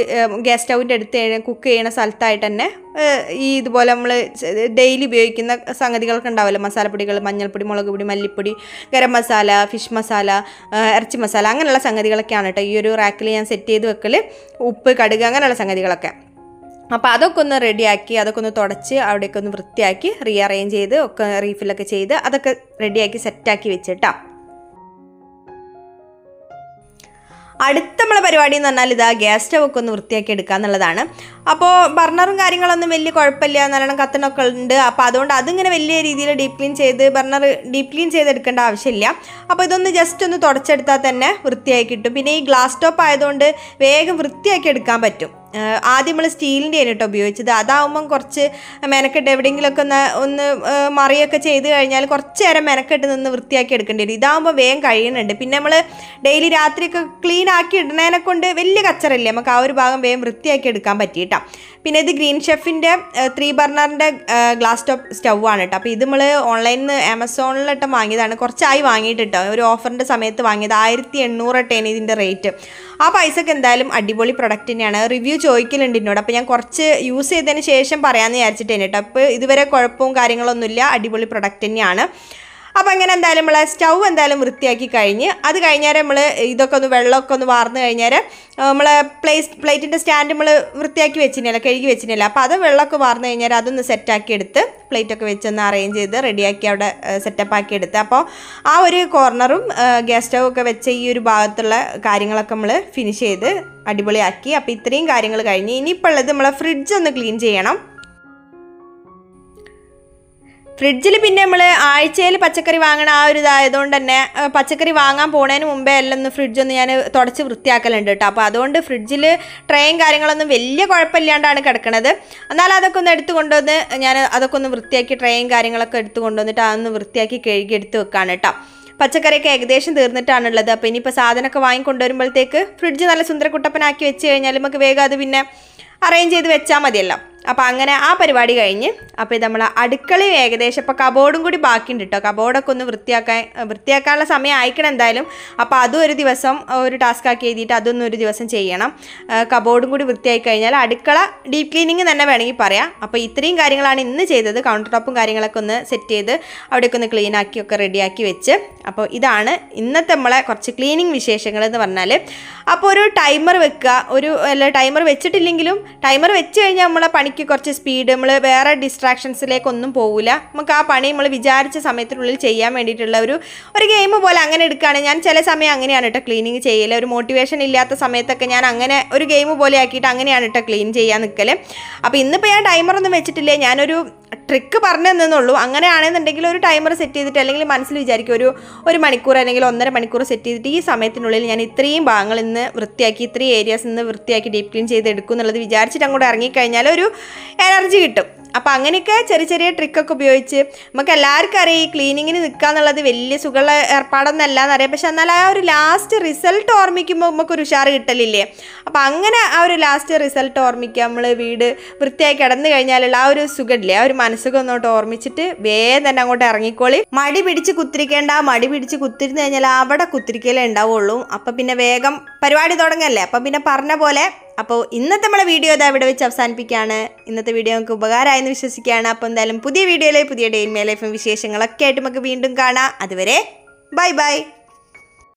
ഗ്യാസ് സ്റ്റൗവിൻ്റെ അടുത്ത് കുക്ക് ചെയ്യണ സ്ഥലത്തായിട്ട് തന്നെ ഈ ഇതുപോലെ നമ്മൾ ഡെയിലി ഉപയോഗിക്കുന്ന സംഗതികളൊക്കെ ഉണ്ടാവുമല്ലോ, മസാലപ്പൊടികൾ, മഞ്ഞൾപ്പൊടി, മുളക് പൊടി, മല്ലിപ്പൊടി, ഗരം മസാല, ഫിഷ് മസാല, ഇറച്ചി മസാല, അങ്ങനെയുള്ള സംഗതികളൊക്കെയാണ് കേട്ടോ ഈ ഒരു റാക്കിൽ ഞാൻ സെറ്റ് ചെയ്ത് വെക്കൽ. ഉപ്പ്, കടുക്, അങ്ങനെയുള്ള സംഗതികളൊക്കെ. അപ്പോൾ അതൊക്കെ ഒന്ന് റെഡിയാക്കി, അതൊക്കെ ഒന്ന് തുടച്ച് അവിടെയൊക്കെ ഒന്ന് വൃത്തിയാക്കി റീഅറേഞ്ച് ചെയ്ത് ഒക്കെ റീഫിലൊക്കെ ചെയ്ത് അതൊക്കെ റെഡിയാക്കി സെറ്റാക്കി വെച്ചിട്ടാ. അടുത്ത നമ്മളെ പരിപാടി എന്ന് പറഞ്ഞാൽ ഇതാ ഗ്യാസ് സ്റ്റവ് ഒക്കെ ഒന്ന് വൃത്തിയാക്കി എടുക്കുക എന്നുള്ളതാണ്. അപ്പോൾ ബർണറും കാര്യങ്ങളൊന്നും വലിയ കുഴപ്പമില്ല, നല്ലോണം കത്തണമൊക്കെ ഉണ്ട്. അപ്പോൾ അതുകൊണ്ട് അതിങ്ങനെ വലിയ രീതിയിൽ ഡീപ്പ് ക്ലീൻ ചെയ്തെടുക്കേണ്ട ആവശ്യമില്ല. അപ്പോൾ ഇതൊന്ന് ജസ്റ്റ് ഒന്ന് തുടച്ചെടുത്താൽ തന്നെ വൃത്തിയാക്കി കിട്ടും. പിന്നെ ഈ ഗ്ലാസ് ടോപ്പ് ആയതുകൊണ്ട് വേഗം വൃത്തിയാക്കി എടുക്കാൻ പറ്റും. ആദ്യം നമ്മൾ സ്റ്റീലിൻ്റെ ആണ് കേട്ടോ ഉപയോഗിച്ചത്. അതാവുമ്പം കുറച്ച് മെനക്കെട്ട് എവിടെയെങ്കിലുമൊക്കെ ഒന്ന് മറിയൊക്കെ ചെയ്ത് കഴിഞ്ഞാൽ കുറച്ച് നേരം മെനക്കെട്ട് നിന്ന് വൃത്തിയാക്കി എടുക്കേണ്ടി വരും. ഇതാവുമ്പോൾ വേഗം കഴിയുന്നുണ്ട്. പിന്നെ നമ്മൾ ഡെയിലി രാത്രിയൊക്കെ ക്ലീൻ ആക്കി ഇടുന്നതിനെ കൊണ്ട് വലിയ കച്ചറില്ലേ, നമുക്ക് ആ ഒരു ഭാഗം വേഗം വൃത്തിയാക്കി എടുക്കാൻ പറ്റിയിട്ടാണ്. പിന്നെ ഇത് ഗ്രീൻ ഷെഫിൻ്റെ 3 ബർണറിൻ്റെ ഗ്ലാസ് ടോപ്പ് സ്റ്റൗവാണ് കേട്ടോ. അപ്പോൾ ഇത് നമ്മൾ ഓൺലൈനിൽ നിന്ന് ആമസോണിലിട്ട് വാങ്ങിയതാണ്. കുറച്ചായി വാങ്ങിയിട്ട് കേട്ടോ, ഒരു ഓഫറിൻ്റെ സമയത്ത് വാങ്ങിയത്. 1800 ഇതിൻ്റെ റേറ്റ്. ആ പൈസക്ക് എന്തായാലും അടിപൊളി പ്രൊഡക്റ്റ് തന്നെയാണ്. റിവ്യൂ ചോദിക്കലുണ്ട് എന്നോട്. അപ്പോൾ ഞാൻ കുറച്ച് യൂസ് ചെയ്തതിന് ശേഷം പറയാമെന്ന് വിചാരിച്ചിട്ടേനെ കേട്ടോ. അപ്പോൾ ഇതുവരെ കുഴപ്പവും കാര്യങ്ങളൊന്നുമില്ല, അടിപൊളി പ്രൊഡക്റ്റ് തന്നെയാണ്. അപ്പോൾ അങ്ങനെ എന്തായാലും നമ്മൾ സ്റ്റൗ എന്തായാലും വൃത്തിയാക്കി കഴിഞ്ഞ് അത് കഴിഞ്ഞാൽ നമ്മൾ ഇതൊക്കെ ഒന്ന് വെള്ളമൊക്കെ ഒന്ന് വാർന്ന് കഴിഞ്ഞാൽ നമ്മൾ പ്ലേറ്റിൻ്റെ സ്റ്റാൻഡ് നമ്മൾ വൃത്തിയാക്കി വെച്ചിട്ടില്ല, കഴുകി വെച്ചിട്ടില്ല. അപ്പോൾ അത് വെള്ളമൊക്കെ വാർന്ന് കഴിഞ്ഞാൽ അതൊന്ന് സെറ്റാക്കി എടുത്ത് പ്ലേറ്റൊക്കെ വെച്ചൊന്ന് അറേഞ്ച് ചെയ്ത് റെഡിയാക്കി അവിടെ സെറ്റപ്പാക്കി എടുത്ത്. അപ്പോൾ ആ ഒരു കോർണറും ഗ്യാസ് സ്റ്റൗ ഒക്കെ വെച്ച ഈ ഒരു ഭാഗത്തുള്ള കാര്യങ്ങളൊക്കെ നമ്മൾ ഫിനിഷ് ചെയ്ത് അടിപൊളിയാക്കി. അപ്പോൾ ഇത്രയും കാര്യങ്ങൾ കഴിഞ്ഞ് ഇനിയിപ്പോൾ ഉള്ളത് നമ്മളെ ഫ്രിഡ്ജ് ഒന്ന് ക്ലീൻ ചെയ്യണം. ഫ്രിഡ്ജിൽ പിന്നെ നമ്മൾ ആഴ്ചയിൽ പച്ചക്കറി വാങ്ങണ ആ ഒരു ഇതായതുകൊണ്ട് തന്നെ പച്ചക്കറി വാങ്ങാൻ പോണതിന് മുമ്പേ എല്ലാം ഒന്ന് ഫ്രിഡ്ജൊന്ന് ഞാൻ തുടച്ച് വൃത്തിയാക്കലുണ്ട് കേട്ടോ. അപ്പോൾ അതുകൊണ്ട് ഫ്രിഡ്ജിൽ ട്രേയും കാര്യങ്ങളൊന്നും വലിയ കുഴപ്പമില്ലാണ്ടാണ് കിടക്കണത്. എന്നാൽ അതൊക്കെ ഒന്ന് എടുത്ത് കൊണ്ടുവന്ന് ഞാൻ അതൊക്കെ ഒന്ന് വൃത്തിയാക്കി ട്രേയും കാര്യങ്ങളൊക്കെ എടുത്ത് കൊണ്ടുവന്നിട്ട് അതൊന്ന് വൃത്തിയാക്കി കഴുകി എടുത്ത് വെക്കാണ് കേട്ടോ. പച്ചക്കറിയൊക്കെ ഏകദേശം തീർന്നിട്ടാണുള്ളത്. അപ്പോൾ ഇനിയിപ്പോൾ സാധനമൊക്കെ വാങ്ങിക്കൊണ്ടുവരുമ്പോഴത്തേക്ക് ഫ്രിഡ്ജ് നല്ല സുന്ദരക്കുട്ടപ്പനാക്കി വെച്ച് കഴിഞ്ഞാൽ നമുക്ക് വേഗം അത് പിന്നെ അറേഞ്ച് ചെയ്ത് വെച്ചാൽ മതിയല്ലോ. അപ്പോൾ അങ്ങനെ ആ പരിപാടി കഴിഞ്ഞ് അപ്പോൾ ഇത് നമ്മൾ അടുക്കളയും ഏകദേശം ഇപ്പോൾ കബോർഡും കൂടി ബാക്കിയുണ്ട് കേട്ടോ. കബോർഡൊക്കെ ഒന്ന് വൃത്തിയാക്കാനുള്ള സമയം ആയിക്കണം എന്തായാലും. അപ്പോൾ അതും ഒരു ദിവസം ഒരു ടാസ്ക് ആക്കി എഴുതിയിട്ട് അതൊന്നും ഒരു ദിവസം ചെയ്യണം. കബോർഡും കൂടി വൃത്തിയായി കഴിഞ്ഞാൽ അടുക്കള ഡീപ്പ് ക്ലീനിങ് തന്നെ വേണമെങ്കിൽ പറയാം. അപ്പോൾ ഇത്രയും കാര്യങ്ങളാണ് ഇന്ന് ചെയ്തത്. കൗണ്ടർ ടോപ്പും കാര്യങ്ങളൊക്കെ ഒന്ന് സെറ്റ് ചെയ്ത് അവിടെയൊക്കെ ഒന്ന് ക്ലീൻ ആക്കി ഒക്കെ റെഡിയാക്കി വെച്ച്. അപ്പോൾ ഇതാണ് ഇന്നത്തെ നമ്മളെ കുറച്ച് ക്ലീനിങ് വിശേഷങ്ങൾ എന്ന് പറഞ്ഞാൽ. അപ്പോൾ ഒരു ടൈമർ വെക്കുക, ടൈമർ വെച്ചിട്ടില്ലെങ്കിലും ടൈമർ വെച്ച് കഴിഞ്ഞാൽ നമ്മളെ പണിക്ക് കുറച്ച് സ്പീഡ്, നമ്മൾ വേറെ ഡിസ്ട്രാക്ഷൻസിലേക്കൊന്നും പോകില്ല. നമുക്ക് ആ പണി നമ്മൾ വിചാരിച്ച സമയത്തിനുള്ളിൽ ചെയ്യാൻ വേണ്ടിയിട്ടുള്ള ഒരു ഗെയിം പോലെ അങ്ങനെ എടുക്കുകയാണ്. ഞാൻ ചില സമയം അങ്ങനെയാണ് കേട്ടോ ക്ലീനിങ് ചെയ്യൽ. ഒരു മോട്ടിവേഷൻ ഇല്ലാത്ത സമയത്തൊക്കെ ഞാൻ അങ്ങനെ ഒരു ഗെയിം പോലെ ആക്കിയിട്ട് അങ്ങനെയാണ് കേട്ടോ ക്ലീൻ ചെയ്യാൻ നിൽക്കൽ. അപ്പോൾ ഇന്നിപ്പോൾ ഞാൻ ടൈമറൊന്നും വെച്ചിട്ടില്ല, ഞാനൊരു ട്രിക്ക് പറഞ്ഞു തന്നെന്നുള്ളൂ. അങ്ങനെയാണെന്നുണ്ടെങ്കിൽ ഒരു ടൈമർ സെറ്റ് ചെയ്തിട്ട് അല്ലെങ്കിൽ മനസ്സിൽ വിചാരിക്കും ഒരു മണിക്കൂർ അല്ലെങ്കിൽ 1.5 മണിക്കൂർ സെറ്റ് ചെയ്തിട്ട് ഈ സമയത്തിനുള്ളിൽ ഞാൻ ഇത്രയും ഭാഗങ്ങൾ ഇന്ന് വൃത്തിയാക്കി, ഇത്രയും ഏരിയാസ് ഇന്ന് വൃത്തിയാക്കി ഡീപ്പ് ക്ലീൻ ചെയ്ത് എടുക്കും എന്നുള്ളത് വിചാരിച്ചിട്ട് അങ്ങോട്ട് ഇറങ്ങിക്കഴിഞ്ഞാൽ ഒരു എനർജി കിട്ടും. അപ്പോൾ അങ്ങനെയൊക്കെ ചെറിയ ട്രിക്കൊക്കെ ഉപയോഗിച്ച് നമുക്ക് എല്ലാവർക്കും അറിയാം ഈ ക്ലീനിങ്ങിന് നിൽക്കുക എന്നുള്ളത് വലിയ സുഖമുള്ള ഏർപ്പാടൊന്നല്ല എന്നറിയാം. പക്ഷെ എന്നാൽ ആ ഒരു ലാസ്റ്റ് റിസൾട്ട് ഓർമ്മിക്കുമ്പോൾ നമുക്കൊരു ഉഷാറ് കിട്ടലില്ലേ. അപ്പോൾ അങ്ങനെ ആ ഒരു ലാസ്റ്റ് റിസൾട്ട് ഓർമ്മിക്കുക, നമ്മൾ വീട് വൃത്തിയായി കിടന്നു കഴിഞ്ഞാലുള്ള ആ ഒരു സുഖമില്ലേ, ആ ഒരു മനസ്സുഖം ഒന്നോട്ട് ഓർമ്മിച്ചിട്ട് വേഗം തന്നെ അങ്ങോട്ട് ഇറങ്ങിക്കോളി. മടി പിടിച്ച് കുത്തിരിക്കേണ്ട, മടി പിടിച്ച് കുത്തിരുന്ന് കഴിഞ്ഞാൽ അവിടെ കുത്തിരിക്കലേ ഉണ്ടാവുള്ളൂ. അപ്പം പിന്നെ വേഗം പരിപാടി തുടങ്ങല്ലേ. അപ്പം പിന്നെ പറഞ്ഞ പോലെ അപ്പോൾ ഇന്നത്തെ നമ്മളെ വീഡിയോ ഇതാ ഇവിടെ വെച്ച് അവസാനിപ്പിക്കുകയാണ്. ഇന്നത്തെ വീഡിയോ നമുക്ക് ഉപകാരമായെന്ന് വിശ്വസിക്കുകയാണ്. അപ്പോൾ എന്തായാലും പുതിയ വീഡിയോയിൽ പുതിയ ഡേ ഇൻ മൈ ലൈഫും വിശേഷങ്ങളൊക്കെ ആയിട്ട് നമുക്ക് വീണ്ടും കാണാം. അതുവരെ ബൈ ബൈ.